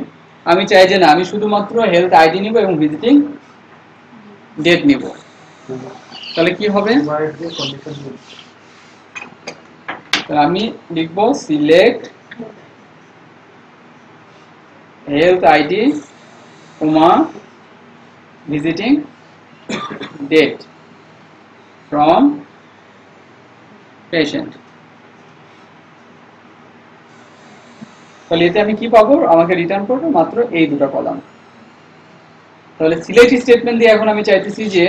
আমি চাই যে না, আমি শুধুমাত্র হেলথ আইডি নিব এবং ভিজিটিং ডেট নিব, তাহলে কি হবে? আমি লিখব select health ID comma visiting date from patient. তাহলে এতে আমি কি পাবো? আমাকে রিটার্ন করবো মাত্র এই দুটো কলাম। তাহলে সিলেক্ট স্টেটমেন্ট দিয়ে এখন আমি চাইতেছি যে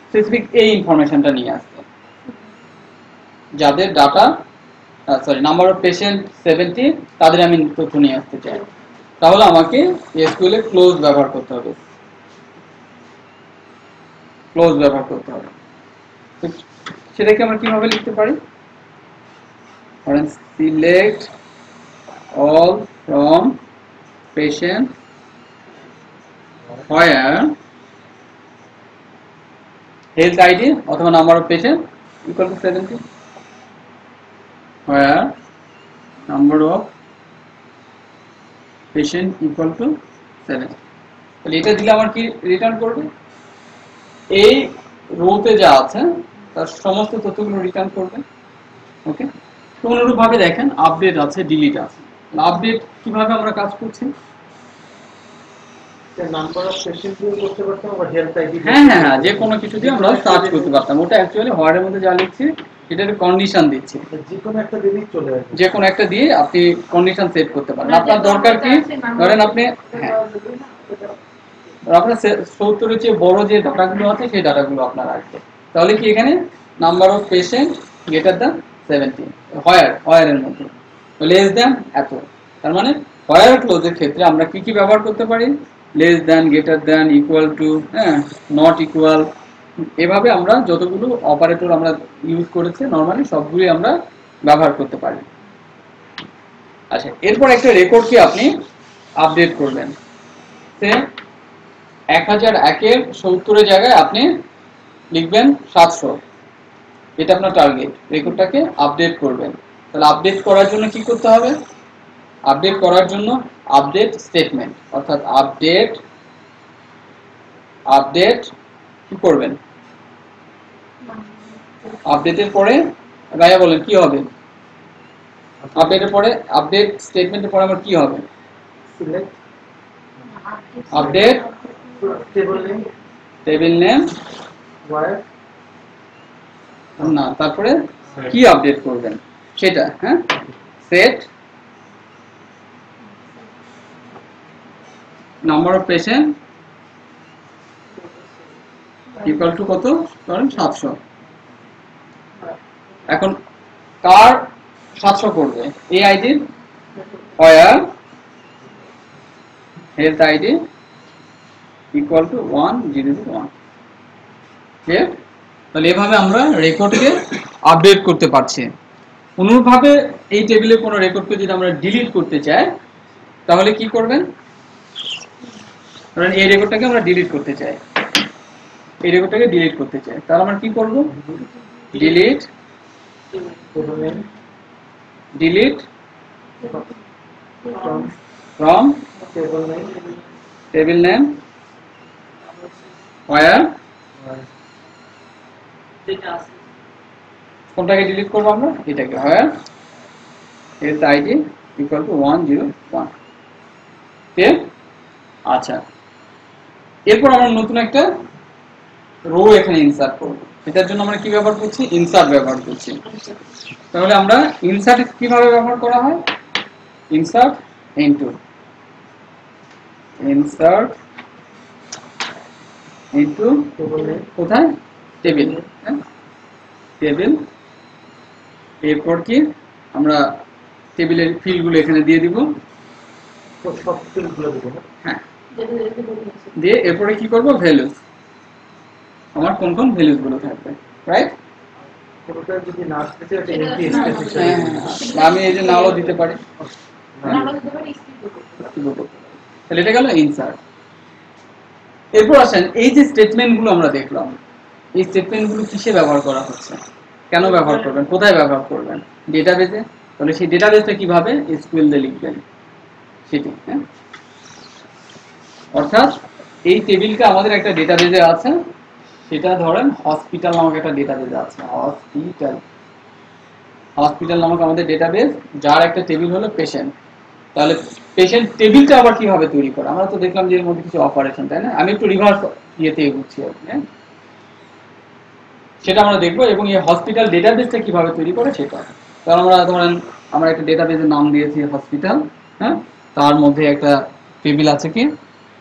স্পেসিফিক এই ইনফরমেশনটা নিয়ে আসতে, যাদের ডাটা নাম্বার অফ পেশেন্ট 70 তাদের আমি তথ্য নিয়ে আসতে চাই। তাহলে আমাকে SQL এ ক্লোজ ব্যবহার করতে হবে, সেটাকে আমরা কিভাবে লিখতে পারি? Select all from patient where health ID অথবা number of patient equal two 70, where number of patient equal to 7। তাহলে এটা দিলে আমার কি রিটার্ন করবে? এই রোতে যা আছে তার সমস্ত তথ্যগুলো রিটার্ন করবে। ওকে, তো অনুরূপ ভাবে দেখেন আপডেট আছে, ডিলিট আছে। আপডেট কিভাবে আমরা কাজ করছি? নাম্বার অফ পেশেন্ট দিয়ে করতে পারতাম, আবার হেলথ আইডি। হ্যাঁ, যে কোনো কিছু দিয়ে আমরা সার্চ করতে পারতাম। ওটা অ্যাকচুয়ালি হোয়ারের মধ্যে যা লিখছি এটার কন্ডিশন দিচ্ছি, যে কোনো একটা দিলেই চলে আসবে। যে কোনো একটা দিয়ে আপনি কন্ডিশন সেট করতে পারেন। আপনার দরকার কি? ধরেন আপনি আপনার 70-এর চেয়ে বড় যে ডাটাগুলো আছে সেই ডাটাগুলো আপনার আসবে। তাহলে কি এখানে number of patient greater than 70 হোয়ার এর মধ্যে, লেস দ্যান এত। তার মানে হোয়ার ক্লোজের ক্ষেত্রে আমরা কি কি ব্যবহার করতে পারি, less than, greater than, equal to, হ্যাঁ, নট ইকুয়াল, এভাবে আমরা যতগুলো অপারেটর আমরা ইউজ করেছি নরমালি সবগুলি আমরা ব্যবহার করতে পারি। আচ্ছা, এরপর একটা রেকর্ডকে আপনি আপডেট করবেন। সে 1001-এর 70-এর জায়গায় আপনি লিখবেন 700, এটা আপনার টার্গেট। রেকর্ডটাকে আপডেট করবেন। তাহলে আপডেট করার জন্য কি করতে হবে, আপডেট করার জন্য আপডেট স্টেটমেন্ট, অর্থাৎ আপডেট কি করবেন, আপডেটের পরে ভাইয়া বলেন কি হবে, আপডেটের পরে আপডেট স্টেটমেন্টের পরে আমার কি হবে, select update table name where না, তারপরে কি আপডেট করবেন সেটা, হ্যাঁ, set number of patient equal to কত ধরেন 700। এখন কার 700 করবে, এই আইডির where health ID equal to 101। Clear? তাহলে এভাবে আমরা রেকর্ডকে আপডেট করতে পারছি। অনুরূপভাবে এই টেবিলে কোনো রেকর্ডকে যদি আমরা ডিলিট করতে চাই তাহলে কি করবেন, ধরেন এই রেকর্ডটাকে আমরা ডিলিট করতে চাই, এই রেকর্ডটাকে ডিলিট করতে চাই, তাহলে আমরা কি করব, ডিলিট ফ্রম টেবিল নেম হোয়ার, কোনটাকে ডিলিট করবো আমরা, এটাকে, হোয়ার হেলথ আইডি ইকুয়াল টু 101। ঠিক? আচ্ছা, এরপর আমরা নতুন একটা রো এখানে ইনসার্ট করব। এটার জন্য আমরা কি ব্যবহার করছি, ইনসার্ট ব্যবহার করছি। তাহলে আমরা ইনসার্ট কিভাবে ব্যবহার করা হয়, ইনসার্ট ইনটু কোথায়, টেবিল, টেবিল, এরপর কি আমরা টেবিলের ফিল্ডগুলো এখানে দিয়ে দিব, সব ফিল্ডগুলো দেবো। হ্যাঁ, দিয়ে এরপরে কি করব, ভ্যালুস, আমার কোন কোন ভ্যালুস গুলো থাকবে, রাইট? কোনটা যদি না আসতে চাই এটা এমটি স্পেস হিসেবে আমি এই যে নাও দিতে পারি, তাহলে এটা গেল ইনসার্ট। এরপর আসেন এই যে স্টেটমেন্টগুলো আমরা দেখলাম, এই স্টেটমেন্টগুলো কিসে ব্যবহার করা হচ্ছে, কেন ব্যবহার করবেন, কোথায় ব্যবহার করবেন, ডেটাবেজে। তাহলে সেই ডেটাবেজটা কিভাবে এসকিউএল দিয়ে লিখবেন সেটি, হ্যাঁ, অর্থাৎ এই টেবিলটা আমাদের একটা ডেটাবেজে আছে, সেটা ধরেন হসপিটাল নামক একটা ডেটাবেজে আছে, হসপিটাল নামক আমাদের ডেটাবেজ, যার একটা টেবিল হলো পেশেন্ট। তাহলে পেশেন্ট টেবিলটা আবার কিভাবে তৈরি করা, আমরা তো দেখলাম যে এর মধ্যে কিছু অপারেশন, তাই না, আমি একটু রিভার্স ইয়েতে এগুচ্ছি, হ্যাঁ, সেটা আমরা দেখবো। এবং এই হসপিটাল ডেটাবেসটা কিভাবে তৈরি করে সেটা, কারণ আমরা ধরেন আমরা একটা ডেটাবেজের নাম দিয়েছি হসপিটাল, হ্যাঁ, তার মধ্যে একটা টেবিল আছে কি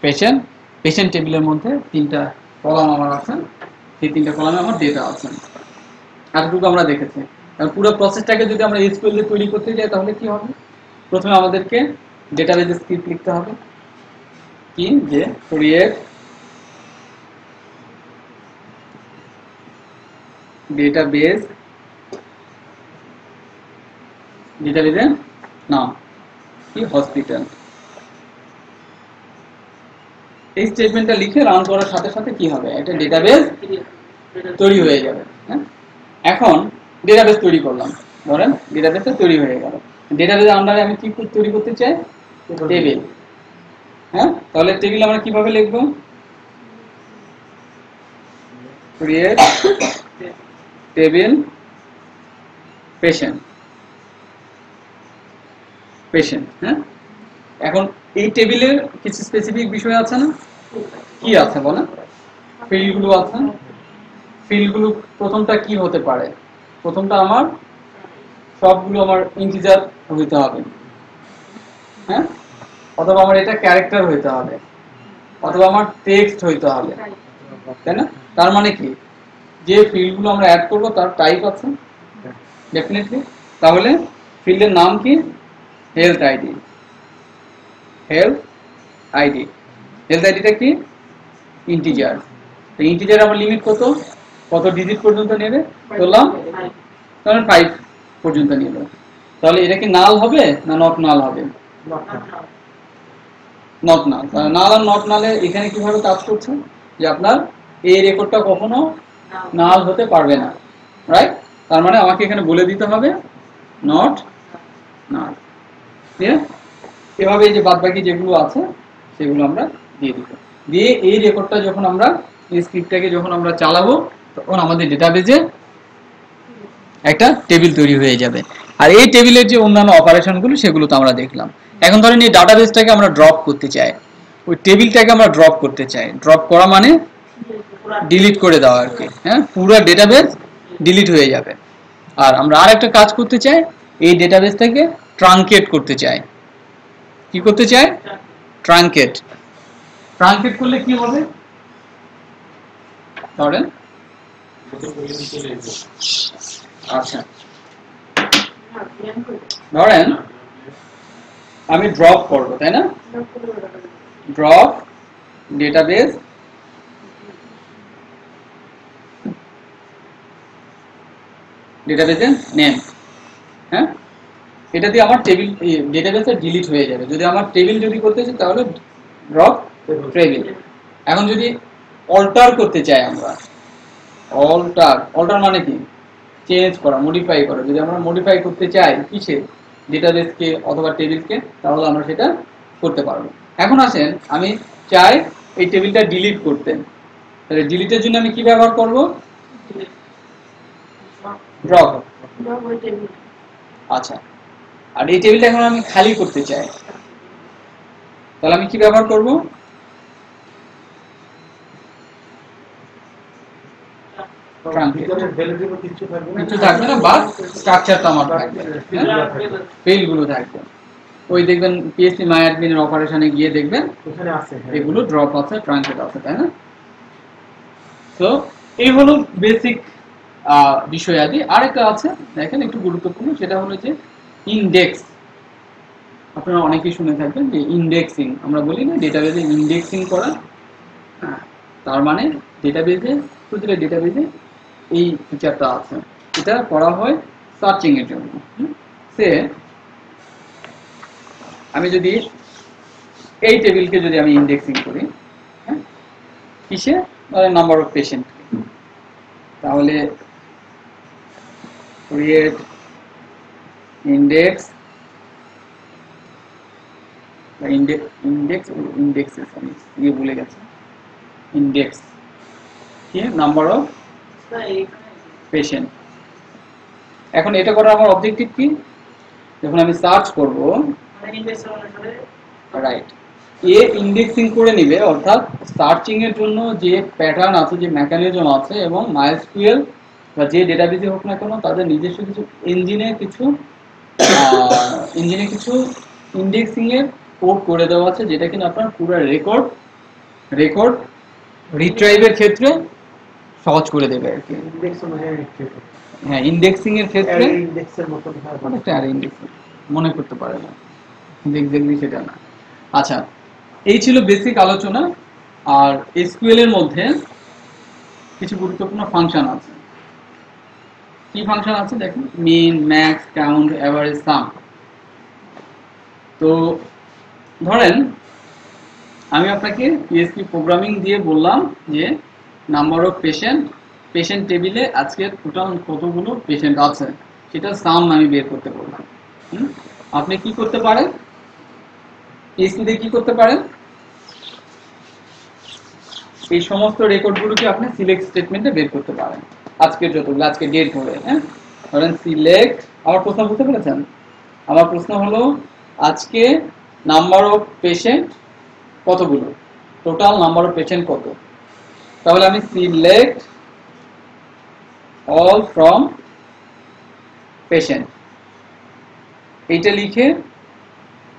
পেশেন্ট, পেশেন্ট টেবিলের মধ্যে 3টা কলাম আমার আছে, সেই 3টা কলামে আমার ডেটা আছে, এতটুকু আমরা দেখেছি। আর পুরো প্রসেসটাকে যদি আমরা এসকিউএল দিয়ে তৈরি করতে যাই তাহলে কি হবে, প্রথমে আমাদেরকে ডেটাবেজে স্ক্রিপ্ট লিখতে হবে, কি যে ক্রিয়েট ডেটাবেজের নাম কি, হসপিটাল। এই স্টেটমেন্টটা লিখে রান করার সাথে সাথে কি হবে, একটা ডেটাবেজ তৈরি হয়ে যাবে। হ্যাঁ, এখন ডেটাবেজ তৈরি করলাম, ধরেন ডেটাবেজটা তৈরি হয়ে গেল, ডেটাবেজের আন্ডারে আমি কি তৈরি করতে চাই, টেবিল। হ্যাঁ, তাহলে টেবিল আমরা কিভাবে লিখবো, ক্রিয়েট টেবিল পেশেন্ট, হ্যাঁ। এখন এই টেবিলের কিছু স্পেসিফিক বিষয় আছে না, কি আছে বলেন, ফিল্ডগুলো আছে, ফিল্ডগুলো প্রথমটা কি হতে পারে, প্রথমটা আমার সবগুলো আমার ইন্টিজার হইতে হবে, হ্যাঁ, অথবা আমার এটা ক্যারেক্টার হইতে হবে, অথবা আমার টেক্সট হইতে হবে, তাই না। তার মানে কি, যে ফিল্ডগুলো আমরা অ্যাড করব তার টাইপ আছে, ডেফিনেটলি। তাহলে ফিল্ডের নাম কি? Health ID. Health ID, health আইডিটা কি? ইন্টিজার। তো ইন্টিজার আমার লিমিট কত? কত ডিজিট পর্যন্ত নেবে বললাম? ধরেন 5 পর্যন্ত নিল। তাহলে এটা কি নাল হবে না নট নাল হবে? Not null. Null are not নালে এখানে কিভাবে কাজ করছে যে আপনার এই রেকর্ডটা কখনো নাল হতে পারবে না, রাইট? তার মানে আমাকে এখানে বলে দিতে হবে নট নাল। ক্লিয়ার? এভাবে এই যে বাদবাকি যেগুলো আছে সেগুলো আমরা দিয়ে দিব। দিয়ে এই রেকর্ডটা যখন আমরা এই স্ক্রিপ্টটাকে যখন আমরা চালাবো তখন আমাদের ডেটাবেজে একটা টেবিল তৈরি হয়ে যাবে। আর এই টেবিলের যে অন্যান্য অপারেশনগুলো সেগুলো তো আমরা দেখলাম। এখন ধরেন এই ডাটাবেসটাকে আমরা ড্রপ করতে চাই, ওই টেবিলটাকে আমরা ড্রপ করতে চাই। ড্রপ করা মানে ডিলিট করে দেওয়া আর কি। হ্যাঁ, পুরো ডেটাবেস ডিলিট হয়ে যাবে। আর আমরা আর একটা কাজ করতে চাই, এই ডেটাবেসটাকে ট্রাঙ্কেট করতে চাই। কি করতে চাই? ট্রাঙ্কেট। ট্রাঙ্কেট করলে কি হবে? ধরেন আচ্ছা, ধরেন আমি ড্রপ করব, তাই না? ড্রপ ডেটাবেস ডেটাবেসের নেম। হ্যাঁ, এটা দিয়ে আমার টেবিল ডেটাবেসে ডিলিট হয়ে যাবে। যদি আমার টেবিল যদি করতে চাই তাহলে ড্রপ টেবিল। এখন যদি অল্টার করতে চাই আমরা, অল্টার মানে কি? চেঞ্জ করা, মডিফাই করা। যদি আমরা মডিফাই করতে চাই কিসে? ডেটাবেসকে অথবা টেবিলকে, তাহলে আমরা সেটা করতে পারবো। এখন আসেন আমি চাই এই টেবিলটা ডিলিট করতে, তাহলে ডিলিটের জন্য আমি কি ব্যবহার করব? ড্রপ। আচ্ছা, আর এই টেবিলটা এখন আমি খালি করতে চাই, তাহলে আমি কি ব্যবহার করব? কিছু থাকবে না, বা স্ট্রাকচারটা আমার থাকবে, ফিল্ডগুলো থাকবে। ওই দেখবেন পিএসপি মাইঅ্যাডমিনের অপারেশনে গিয়ে দেখবেন এখানে আছে, এগুলো ড্রপ আছে, ট্রাঙ্কেট আছে, তাই না? তো এই হলো বেসিক বিষয় আদি। আরেকটা আছে দেখেন একটু গুরুত্বপূর্ণ, সেটা হলো যে ইনডেক্স। আপনারা অনেকেই শুনে থাকবেন যে ইনডেক্সিং আমরা বলি না, ডেটাবেজে ইনডেক্সিং করা। তার মানে ডেটাবেজে, প্রতিটা ডেটাবেজে এই ফিচারটা আছে। এটা করা হয় সার্চিং এর জন্য। সে আমি যদি এই টেবিলকে যদি আমি ইনডেক্সিং করি, হ্যাঁ, কিসে? নাম্বার অফ পেশেন্ট, তাহলে ক্রিয়েট ইনডেক্স ইন্ডেক্সেস, আমি ইয়ে ভুলে গেছি, ইন্ডেক্স কি? Number of patient. এখন এটা করার আমার অবজেক্টিভ কি? যখন আমি সার্চ করব, রাইট, এ ইন্ডেক্সিং করে নিবে, অর্থাৎ সার্চিং এর জন্য যে প্যাটার্ন আছে, যে মেকানিজম আছে, এবং মাইস্কুয়েল বা যে ডেটাবেসে হোক না কেন তাদের নিজস্ব কিছু ইঞ্জিনে কিছু ইন্ডেক্সিং এর কোড করে দেওয়া আছে, যেটা কিনা আপনার পুরো রেকর্ড রিট্রাইভের ক্ষেত্রে সহজ করে দেবে আর কি। হ্যাঁ, ইন্ডেক্সিং এর ক্ষেত্রে অনেকটা আর ইন্ডেক্স মনে করতে পারে না, কিন্তু এক্স্যাক্টলি সেটা না। আচ্ছা, এই ছিল বেসিক আলোচনা। আর এসকিউএল এর মধ্যে কিছু গুরুত্বপূর্ণ ফাংশন আছে। কি ফাংশন আছে দেখুন? মিন, ম্যাক্স, কাউন্ট, এভারেজ, সাম। তো ধরেন আমি আপনাকে পিএসপি প্রোগ্রামিং দিয়ে বললাম যে নাম্বার অফ পেশেন্ট টেবিলে আজকে টোটাল কতগুলো পেশেন্ট আছে সেটা সাম আমি বের করতে বললাম। আপনি কি করতে পারেন? পিএসপি দিয়ে কি করতে পারেন? এই সমস্ত রেকর্ডগুলোকে আপনি সিলেক্ট স্টেটমেন্টে বের করতে পারেন। আজকের যতগুলো, আজকে ডেট ধরে, হ্যাঁ, ধরেন সিলেক্ট। আমার প্রশ্ন বুঝতে পেরেছেন? আমার প্রশ্ন হলো আজকে নাম্বার অফ পেশেন্ট কতগুলো, টোটাল নাম্বার অফ পেশেন্ট কত। তাহলে আমি সিলেক্ট অল ফ্রম পেশেন্ট এইটা লিখে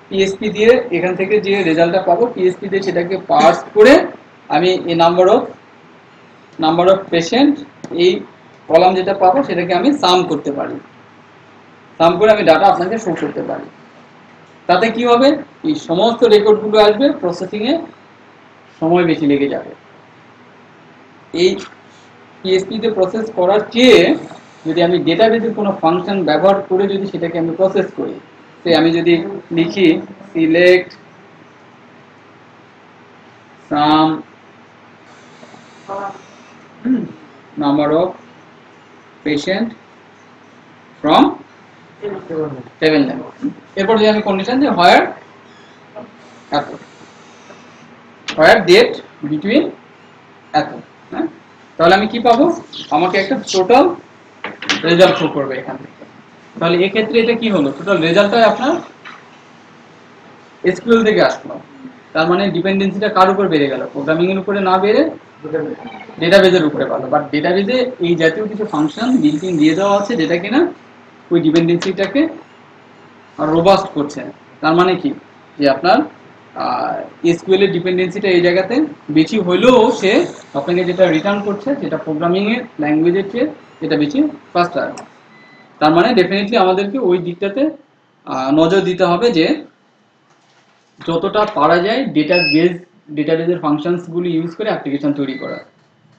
পিএসপি দিয়ে এখান থেকে যে রেজাল্টটা পাবো পিএসপি দিয়ে সেটাকে পার্স করে আমি এই নাম্বার অফ পেশেন্ট এই কলাম যেটা পাবো সেটাকে আমি সাম করতে পারি। সাম করে আমি ডাটা আপনাকে শো করতে পারি। তাতে কি হবে, এই সমস্ত রেকর্ডগুলো আসবে, প্রসেসিং এ সময় বেশি লেগে যাবে। এই পিএসপি তে প্রসেস করার চেয়ে যদি আমি ডেটাবেসের কোনো ফাংশন ব্যবহার করে যদি সেটাকে আমি প্রসেস করি, সে আমি যদি লিখি select some number of patient from table name, এরপর যদি আমি কন্ডিশন যে হোয়ার এত, হোয়ার ডেট বিটুইন এত, হ্যাঁ, তাহলে আমি কি পাবো, আমাকে একটা টোটাল রেজাল্ট শো করবে এখান থেকে। তাহলে এক্ষেত্রে এটা কি হলো, টোটাল রেজাল্টটাই আপনার এসকিউএল থেকে আসলো। তার মানে ডিপেন্ডেন্সিটা কার উপর বেড়ে গেল, প্রোগ্রামিং এর উপরে না বেড়ে ডেটাবেজের উপরে পালো। বাট ডেটাবেজে এই জাতীয় কিছু ফাংশন বিল্ট ইন দিয়ে দেওয়া আছে যেটা কিনা ওই ডিপেন্ডেন্সিটাকে রোবাস্ট করছে। তার মানে কি, যে আপনার এসকিউএল এর ডিপেন্ডেন্সিটা এই জায়গাতে বেশি হলেও সে আপনাকে যেটা রিটার্ন করছে সেটা প্রোগ্রামিং এর ল্যাঙ্গুয়েজের চেয়ে যেটা বেশি ফাস্টার। তার মানে ডেফিনেটলি আমাদেরকে ওই দিকটাতে নজর দিতে হবে যে যতটা পারা যায় ডেটাবেজের ফাংশনসগুলো ইউজ করে অ্যাপ্লিকেশন তৈরি করা।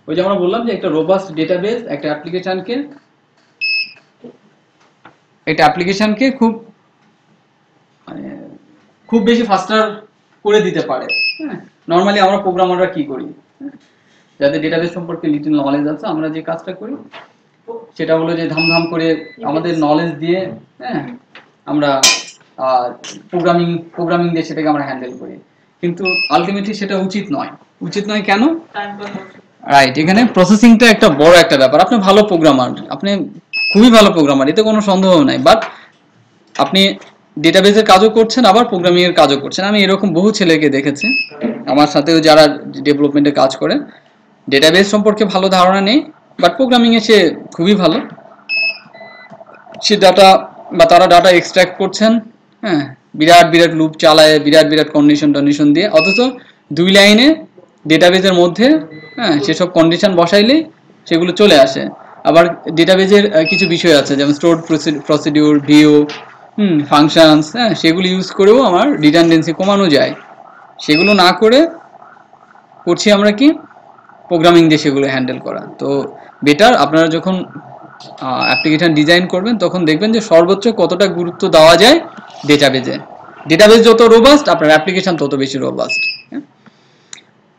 ওই যে আমরা বললাম যে একটা রোবাস্ট ডেটাবেজ একটা অ্যাপ্লিকেশনকে খুব বেশি ফাস্টার করে দিতে পারে। হ্যাঁ, নর্মালি আমরা প্রোগ্রামাররা কি করি, যাদের ডেটাবেস সম্পর্কে লিটল নলেজ আছে, আমরা যে কাজটা করি সেটা হলো যে ধামধাম করে আমাদের নলেজ দিয়ে, হ্যাঁ, আমরা প্রোগ্রামিং দিয়ে সেটাকে আমরা হ্যান্ডেল করি। কিন্তু আলটিমেটলি সেটা উচিত নয় কেন, রাইট, এখানে প্রসেসিংটা একটা বড় একটা ব্যাপার। আপনি ভালো প্রোগ্রামার, আপনি খুবই ভালো প্রোগ্রামার, এতে কোনো সন্দেহ নাই, বাট আপনি ডেটাবেসের কাজও করছেন আবার প্রোগ্রামিং এর কাজও করছেন। আমি এরকম বহু ছেলেকে দেখেছি আমার সাথেও যারা ডেভেলপমেন্টে কাজ করে, ডেটাবেস সম্পর্কে ভালো ধারণা নেই বাট প্রোগ্রামিং এ সে খুবই ভালো, সে ডাটা বা তারা ডাটা এক্সট্রাক্ট করছেন, হ্যাঁ, বিরাট লুপ চালায়, বিরাট কন্ডিশন দিয়ে, অথচ 2 লাইনে ডেটাবেসের মধ্যে, হ্যাঁ, সেসব কন্ডিশন বসাইলেই সেগুলো চলে আসে। আবার ডেটাবেসের কিছু বিষয় আছে যেমন স্টোরড প্রসিডিউর, ভিউ, ফাংশনস, হ্যাঁ, সেগুলো ইউজ করেও আমার রিডান্ডেন্সি কমানো যায়। সেগুলো না করছি আমরা কি প্রোগ্রামিং দিয়ে সেগুলো হ্যান্ডেল করা। তো বেটার আপনারা যখন অ্যাপ্লিকেশন ডিজাইন করবেন তখন দেখবেন যে সর্বোচ্চ কতটা গুরুত্ব দেওয়া যায় ডেটাবেজে। ডেটাবেজ যত রোবাস্ট আপনার অ্যাপ্লিকেশন তত বেশি রোবাস্ট।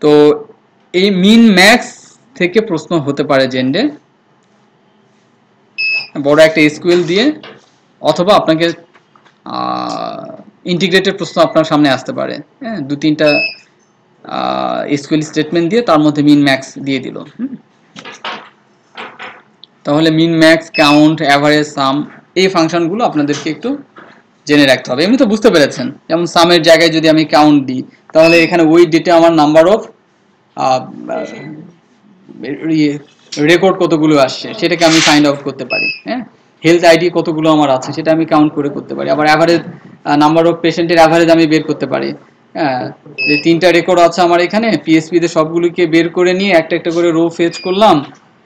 তো এই মিন ম্যাক্স থেকে প্রশ্ন হতে পারে জেন্ডে, বড় একটা এসকিউএল দিয়ে, অথবা আপনাকে ইন্টিগ্রেটেড প্রশ্ন আপনার সামনে আসতে পারে, হ্যাঁ, 2-3টা এসকিউএল স্টেটমেন্ট দিয়ে তার মধ্যে মিন ম্যাক্স দিয়ে দিল। তাহলে মিন ম্যাক্স, কাউন্ট, অ্যাভারেজ, সাম, এই ফাংশনগুলো আপনাদেরকে একটু জেনে রাখতে হবে। এমনি তো বুঝতে পেরেছেন, যেমন সামের জায়গায় যদি আমি কাউন্ট দিই তাহলে এখানে ওই ডেটে আমার নাম্বার অফ রেকর্ড কতগুলো আসছে সেটাকে আমি ফাইন্ড আউট করতে পারি, হ্যাঁ, হেলথ আইডি কতগুলো আমার আছে সেটা আমি কাউন্ট করে করতে পারি। আবার অ্যাভারেজ নাম্বার অফ পেশেন্টের অ্যাভারেজ আমি বের করতে পারি, হ্যাঁ, যে 3টা রেকর্ড আছে আমার এখানে, পিএসপি তে সবগুলোকে বের করে নিয়ে একটা একটা করে রো ফেচ করলাম,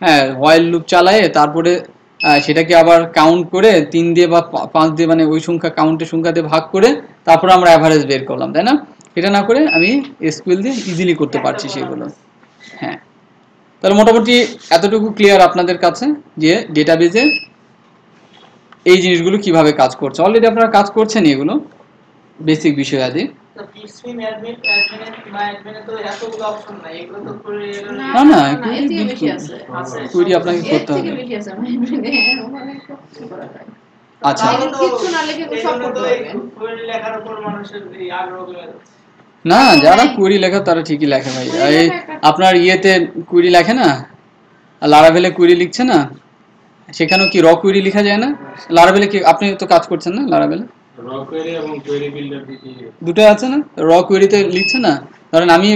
হ্যাঁ, হোয়াইল লুপ চালায়ে তারপরে সেটাকে আবার কাউন্ট করে 3 দিয়ে বা 5 দিয়ে, মানে ওই কাউন্টের সংখ্যা দিয়ে ভাগ করে তারপরে আমরা অ্যাভারেজ বের করলাম, তাই না? এটা না করে আমি এসকিউএল দিয়ে ইজিলি করতে পারছি সেগুলো। হ্যাঁ, তাহলে মোটামুটি এতটুকু ক্লিয়ার আপনাদের কাছে যে ডেটাবেজে এই জিনিসগুলো কিভাবে কাজ করছে। অলরেডি আপনারা কাজ করছেন এগুলো বেসিক বিষয় আদি। না, কুইরি আপনাকে করতে হবে। আচ্ছা, না, যারা কুইরি লেখা তারা ঠিকই লেখে ভাই। এই আপনার ইয়েতে কুইরি লেখে না, লারাভেলে কুইরি লিখছে না, সেখানেও কি র কুইরি লেখা যায় না? লারাভেলে কি আপনি তো কাজ করছেন না লারাভেলে? র কোয়েরি এবং কোয়েরি বিল্ডার দুটো আছে না? র কোয়েরিতে লিখছে না, ধরেন আমি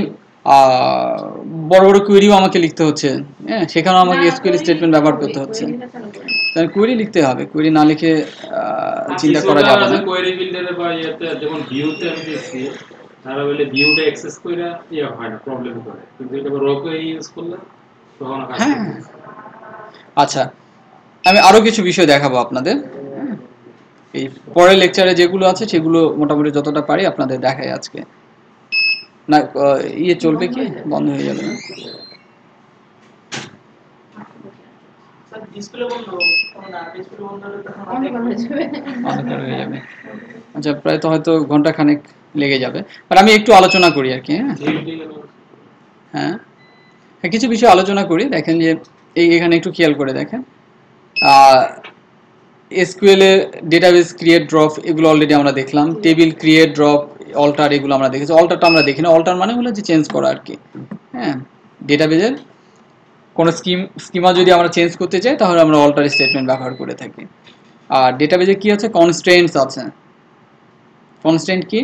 বড় কোয়েরিও আমাকে লিখতে হচ্ছে, হ্যাঁ, সেখানেও আমাকে এসকিউএল স্টেটমেন্ট ব্যবহার করতে হচ্ছে, তাহলে কোয়েরি লিখতে হবে। কোয়েরি না লিখে চিন্তা করা যাবে না। কোয়েরি বিল্ডারে বা ইয়াতে যেমন ভিউতে আমি দেখছি তারা বলে ভিউটা অ্যাক্সেস কইরা ইয়া হয় না, প্রবলেম করে, কিন্তু এটা র কোয়েরি ইউজ করলে তখন কাজ করে। আচ্ছা, আমি আরো কিছু বিষয় দেখাবো আপনাদের। এই পরের লেকচারে যেগুলো আছে সেগুলো মোটামুটি যতটা পারি আপনাদের দেখাই আজকে। না ইয়ে চলবে কি, বন্ধ হয়ে যাবে না? স্যার ডিসপ্লে বন্ধ না, ডিসপ্লে বন্ধ হলে তখন অন্ধকার হয়ে যাবে। অন্ধকার হয়ে যাবে। আচ্ছা, প্রায় তো হয়তো ঘন্টা খানেক লেগে যাবে, বাট আমি একটু আলোচনা করি আর কি। হ্যাঁ হ্যাঁ, কিছু বিষয় আলোচনা করি। দেখেন যে এখানে একটু খেয়াল করে দেখেন, এসকিউএল এ ডেটাবেস ক্রিয়েট ড্রপ এগুলো অলরেডি আমরা দেখলাম। টেবিল ক্রিয়েট ড্রপ অল্টার এগুলো আমরা দেখেছি। অল্টারটা আমরা দেখি না, অল্টার মানে হলো যে চেঞ্জ করা আর কি। হ্যাঁ, ডেটাবেজের কোনো স্কিমা যদি আমরা চেঞ্জ করতে চাই তাহলে আমরা অল্টার স্টেটমেন্ট ব্যবহার করে থাকি। আর ডেটাবেজে কি আছে, কনস্ট্রেন্টস আছে। কনস্ট্রেন্ট কি?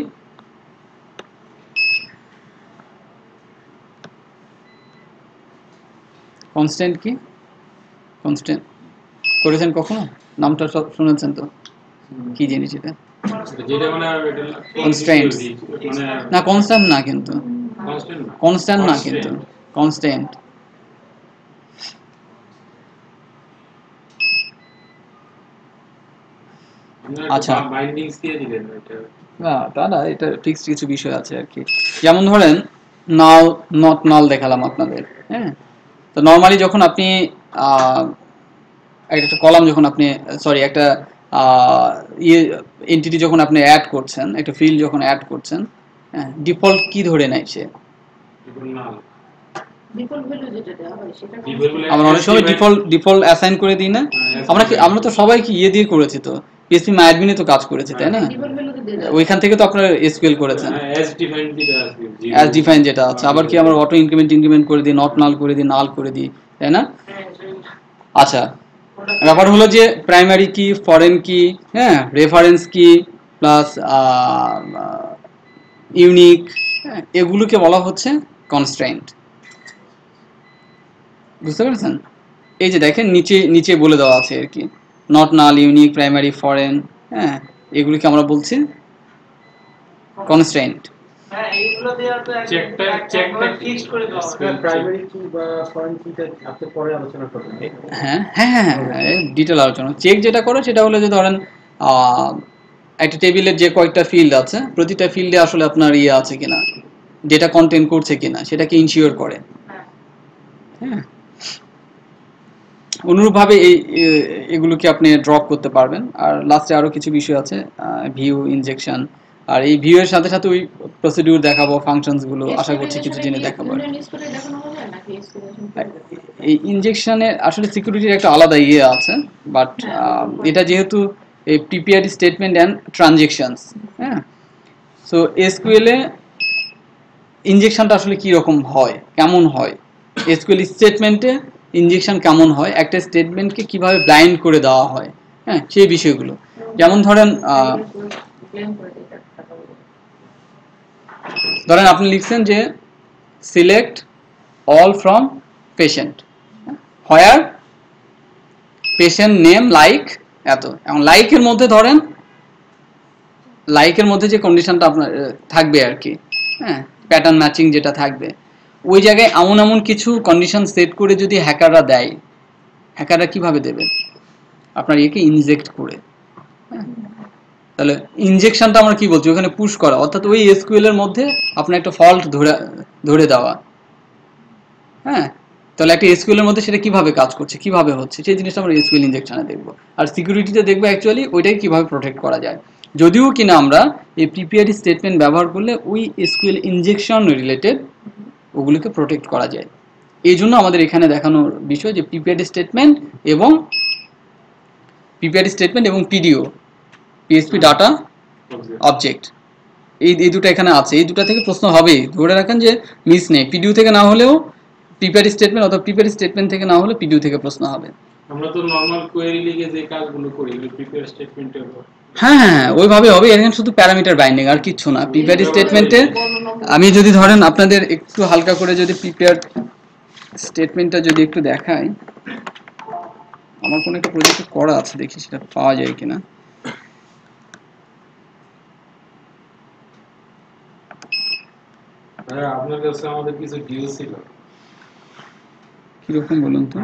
কনস্ট্যান্ট কি? কনস্ট্যান্ট করেছেন কখনো? নামটা সব শুনেছেন তো? কি জিনিস এটা? যেটা মানে কনস্ট্রেন্টস মানে না, কনস্ট্যান্ট না কিন্তু, কনস্ট্যান্ট না, কনস্ট্যান্ট না কিন্তু, কনস্ট্যান্ট। আচ্ছা, বাইন্ডিংস দিয়ে দিলেন এটা। না তা না, এটা ফিক্সড কিছু বিষয় আছে আর কি। যেমন ধরেন নাল, নট নাল দেখালাম আপনাদের। হ্যাঁ, তো নর্মালি যখন আপনি একটা কলাম যখন আপনি, সরি একটা ইয়ে এন্টিটি যখন আপনি অ্যাড করছেন, একটা ফিল্ড যখন অ্যাড করছেন, হ্যাঁ, ডিফল্ট কি ধরে নেয় সে? ডিফল্ট ভ্যালু যেটা দেওয়া হয় সেটা আমরা অনেক সময় ডিফল্ট অ্যাসাইন করে দিই না? আমরা তো সবাই কি ইয়ে দিয়ে করেছি তো, পিএসপি মাইডমিনে তো কাজ করেছি, তাই না? ডিফল্ট ভ্যালু দিয়ে দেওয়া ওইখান থেকে তো আপনারা এসকিউএল করেছেন। অ্যাজ ডিফাইন্ড যেটা আছে, অ্যাজ ডিফাইন যেটা আছে, আবার কি আমরা অটো ইনক্রিমেন্ট করে দিই, নট নাল করে দিই, নাল করে দিই, তাই না? আচ্ছা, ব্যাপার হলো যে প্রাইমারি কি, ফরেন কি, হ্যাঁ, রেফারেন্স কি প্লাস ইউনিক, এগুলোকে বলা হচ্ছে কনস্ট্রেন্ট। বুঝতে পেরেছেন? এই যে দেখেন নিচে নিচে বলে দেওয়া আছে আর কি, not null, unique, primary, foreign, হ্যাঁ, এগুলোকে আমরা বলছি কনস্ট্রেন্ট। হ্যাঁ এইগুলো দেওয়া তো চেকটা ফিক্স করে দেওয়া হবে। প্রাইমারি কি বা ফরেন কিটা আপনি পরে আলোচনা করবেন। হ্যাঁ হ্যাঁ হ্যাঁ, ডিটেল আলোচনা। চেক যেটা করে সেটা হলো যে ধরেন একটা টেবিলের যে কয়েকটা ফিল্ড আছে, প্রতিটা ফিল্ডে আসলে আপনার ইয়ে আছে কিনা, ডেটা কন্টেন্ট করছে কিনা সেটাকে ইনশিওর করে। হ্যাঁ, অনুরূপভাবে এগুলোকে আপনি ড্রপ করতে পারবেন। আর লাস্টে আরো কিছু বিষয় আছে, ভিউ, ইনজেকশন। আর এই ভিউ এর সাথে সাথে ওই প্রসিডিউর দেখাবো, ফাংশনস গুলো আশা করছি কিছু জিনিস দেখাবো। এই ইনজেকশনে আসলে সিকিউরিটির একটা আলাদা ইয়ে আছে, বাট এটা যেহেতু এই পিপিআইডি স্টেটমেন্ট অ্যান্ড ট্রানজেকশনস, হ্যাঁ, সো এসকিউএল এ ইনজেকশনটা আসলে কি রকম হয়, কেমন হয়, এসকিউএল স্টেটমেন্টে ইনজেকশন কেমন হয়, একটা স্টেটমেন্টকে কিভাবে ব্লাইন্ড করে দেওয়া হয়, হ্যাঁ, সেই বিষয়গুলো। যেমন ধরেন আপনি লিখছেন যে select all from patient, where patient name like এত। এখন লাইকের মধ্যে ধরেন লাইকের মধ্যে যে কন্ডিশনটা আপনার থাকবে আর কি, হ্যাঁ, প্যাটার্ন ম্যাচিং যেটা থাকবে, ওই জায়গায় এমন এমন কিছু কন্ডিশন সেট করে যদি হ্যাকাররা দেয়, হ্যাকাররা কিভাবে দেবে? আপনার ইয়েকে ইনজেক্ট করে। হ্যাঁ, তাহলে ইনজেকশনটা আমরা কি বলছি, ওখানে পুশ করা, অর্থাৎ ওই এসকিউএল এর মধ্যে আপনার একটা ফল্ট ধরে দেওয়া। হ্যাঁ, তাহলে একটা এসকিউএল এর মধ্যে সেটা কিভাবে কাজ করছে, কিভাবে হচ্ছে, সেই জিনিসটা আমরা এসকিউএল ইনজেকশনে দেখবো। আর সিকিউরিটিতে দেখবো অ্যাকচুয়ালি ওইটাকে কিভাবে প্রোটেক্ট করা যায়। যদিও কিনা আমরা এই পিপিআইডি স্টেটমেন্ট ব্যবহার করলে ওই এসকিউএল ইনজেকশন রিলেটেড ওগুলোকে প্রোটেক্ট করা যায়। এই জন্য আমাদের এখানে দেখানোর বিষয় যে পিপিআইডি স্টেটমেন্ট এবং পিডিও, পিএসপি ডাটা অবজেক্ট, এই দুটো এখানে আছে। এই দুটো থেকে প্রশ্ন হবেই, ধরে রাখেন যে মিস নেই। পিডিও থেকে না হলেও পিপিআইডি স্টেটমেন্ট, অথবা পিপিআইডি স্টেটমেন্ট থেকে না হলে পিডিও থেকে প্রশ্ন হবে। আমরা তো নরমাল কোয়েরি লিখে যে কাজগুলো করি প্রিপেয়ার স্টেটমেন্টে হ্যাঁ হ্যাঁ, ওইভাবে হবে। এখানে শুধু প্যারামিটার বাইন্ডিং আর কিচ্ছু না। পিপিআইডি স্টেটমেন্টে আমি যদি ধরেন আপনাদের একটু হালকা করে যদি পিপিআর স্টেটমেন্টটা যদি একটু দেখাই, আমার কোনো একটা প্রজেক্ট করা আছে, দেখি সেটা পাওয়া যায় কিনা। আপনার কাছে আমাদের কিছু ডিউ ছিল, কিরকম বলুন তো?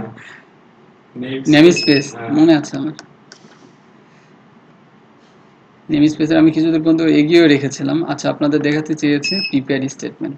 নেম স্পেস মনে আছে আমার। নেম স্পেসে আমি কিছুদূর পর্যন্ত এগিয়েও রেখেছিলাম। আচ্ছা, আপনাদের দেখাতে চেয়েছে প্রিপেয়ার স্টেটমেন্ট।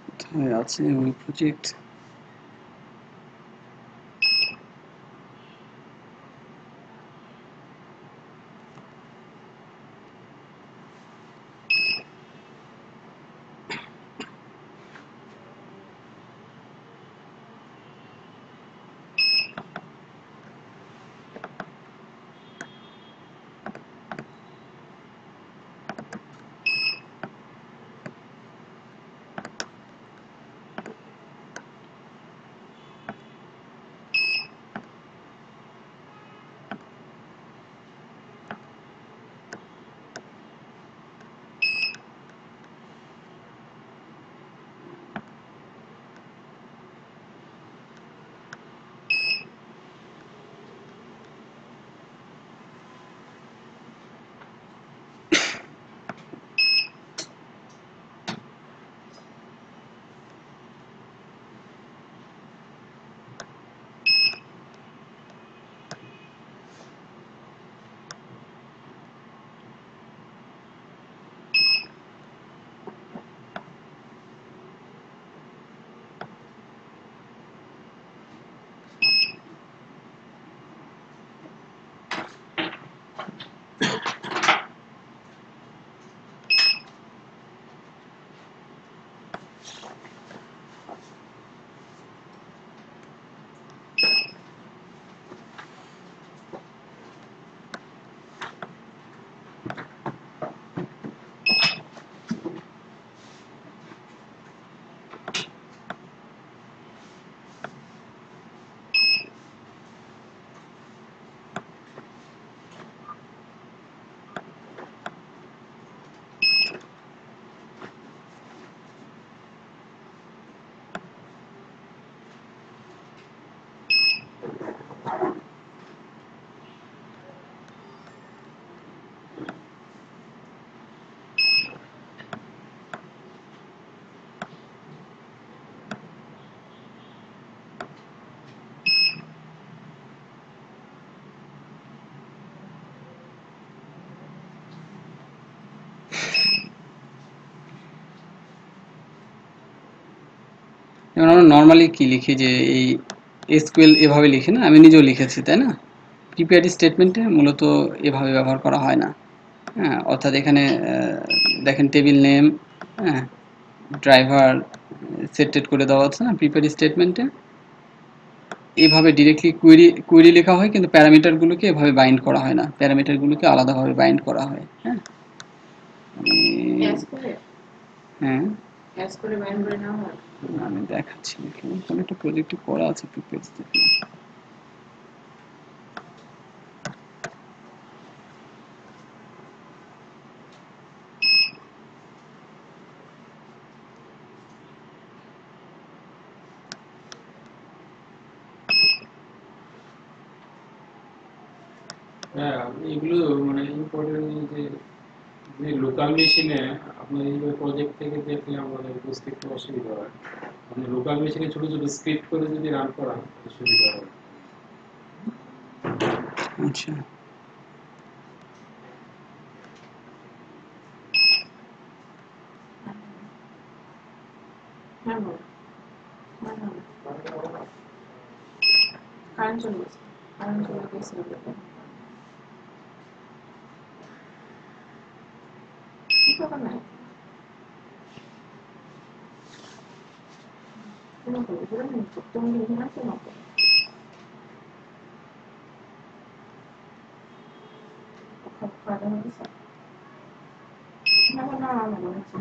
কোথায় আছে ওই প্রজেক্ট? যেমন আমরা নর্মালি কি লিখি, যে এই এসকিউএল এভাবে লিখি না, আমি নিজেও লিখেছি, তাই না? প্রিপেয়ার স্টেটমেন্টে মূলত এভাবে ব্যবহার করা হয় না। হ্যাঁ, অর্থাৎ এখানে দেখেন টেবিল নেম, হ্যাঁ, ড্রাইভার সেট করে দেওয়া আছে না প্রিপেয়ার স্টেটমেন্টে। এইভাবে ডিরেক্টলি কুয়েরি লেখা হয়, কিন্তু প্যারামিটারগুলোকে এভাবে বাইন্ড করা হয় না, প্যারামিটারগুলোকে আলাদাভাবে বাইন্ড করা হয়। হ্যাঁ, অ্যাজ করে হ্যাঁ, অ্যাজ করে বাইন্ড করে নেওয়া হয়। আমি দেখাচ্ছি, কোনো একটা প্রজেক্টে করা আছে প্রিপেয়ার স্টেটমেন্ট। হ্যাঁ, এগুলো মানে ইম্পর্টেন্ট যে লোকাল মেশিনে আপনার এই প্রজেক্ট থেকে দেখলে আমাদের বুঝতে একটু অসুবিধা হয়। আপনি লোকাল মেশিনে ছোট ছোট স্ক্রিপ্ট করে যদি রান করান সুবিধা হয়। আচ্ছা, হ্যাঁ বল, হ্যাঁ হ্যাঁ, কারেন্ট চলে গেছে, কারেন্ট চলে গেছে। কি ব্যাপার নাই, না তো এগুলো না তুমি ঘুমাচ্ছ না তো খাওয়া হয়েছে না না না বলেছি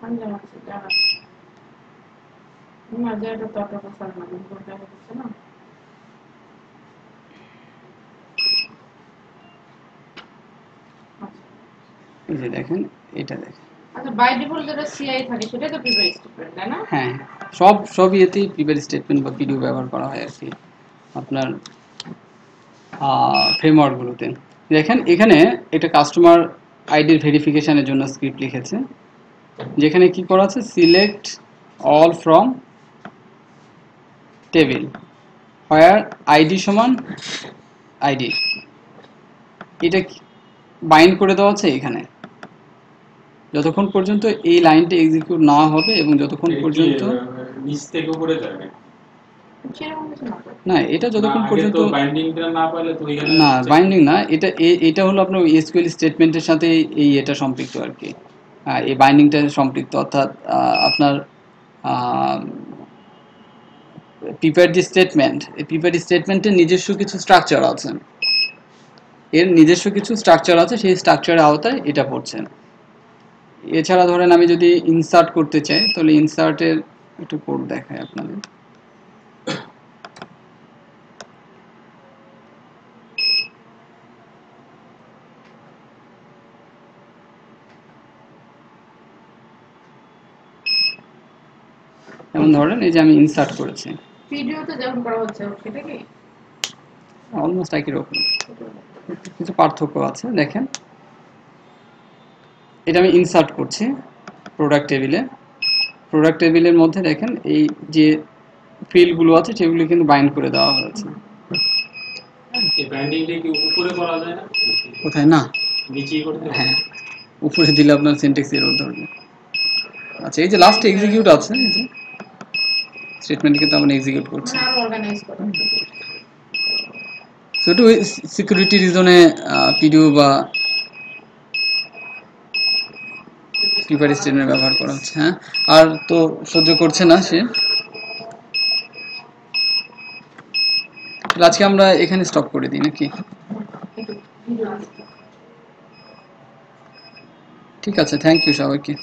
আমি জানাচ্ছি যারা না যেটা তত কথা না বলতে হচ্ছে না এই যে দেখেন, এটা দেখেন। আচ্ছা বাই ডিফল্ট যেটা সিআই থাকে সেটা তো প্রিপেয়ার স্টেটমেন্ট তাই না হ্যাঁ, সব ইয়েতেই প্রিপেয়ার স্টেটমেন্ট বা পিডিও ব্যবহার করা হয় আর কি আপনার ফ্রেমওয়ার্কগুলোতে। দেখেন এখানে এটা কাস্টমার আইডির ভেরিফিকেশনের জন্য স্ক্রিপ্ট লিখেছে, যেখানে কি করা আছে, select all from table where ID সমান আইডি, এটা বাইন্ড করে দেওয়া আছে এখানে। যতক্ষণ পর্যন্ত এই লাইনটা এক্সিকিউট না হবে এবং যতক্ষণ পর্যন্ত নিচ থেকে উপরে যাবে সেরকম কিছু না তো না, এটা যতক্ষণ পর্যন্ত বাইন্ডিংটা না পাইলে তো ওইখানে না, বাইন্ডিং না, এটা হলো আপনার এসকিউএল স্টেটমেন্টের সাথে এই এটা সম্পৃক্ত আর কি। এই বাইন্ডিংটা সম্পৃক্ত, অর্থাৎ আপনার প্রিপেয়ার দি স্টেটমেন্ট, এই প্রিপেয়ার স্টেটমেন্টের নিজস্ব কিছু স্ট্রাকচার আছে, এর নিজস্ব কিছু স্ট্রাকচার আছে, সেই স্ট্রাকচারের আওতায় এটা পড়ছে। এছাড়া ধরেন আমি যদি ইনসার্ট করতে চাই, তাহলে ইনসার্টের একটু কোড দেখায় আপনাদের। যেমন ধরেন এই যে আমি ইনসার্ট করেছি, ভিডিওতে যেমন করা হচ্ছে সেটা কি অলমোস্ট একই রকম, কিছু পার্থক্য আছে। দেখেন এটা আমি ইনসার্ট করছি প্রোডাক্ট টেবিলে, প্রোডাক্ট টেবিলের মধ্যে দেখেন এই যে ফিল্ডগুলো আছে সেগুলো কিন্তু বাইন্ড করে দেওয়া হয়েছে। এই বাইন্ডিংটা কি উপরে করা যায় না, কোথায় না, নিচেই করতে হবে? হ্যাঁ উপরে দিলে আপনার সিনট্যাক্স এরর ধরবে। আচ্ছা এই যে লাস্ট এক্সিকিউট আছে, এই যে স্টেটমেন্ট কিন্তু আমরা এক্সিকিউট করছি, মানে আরো অর্গানাইজ করা সো একটু সিকিউরিটি রিজনে পিডিও বা প্রিপেয়ার স্টেটমেন্ট ব্যবহার করা হচ্ছে। হ্যাঁ, আর তো সহ্য করছে না সে, আজকে আমরা এখানে স্টপ করে দিই নাকি? ঠিক আছে, থ্যাংক ইউ সবাইকে।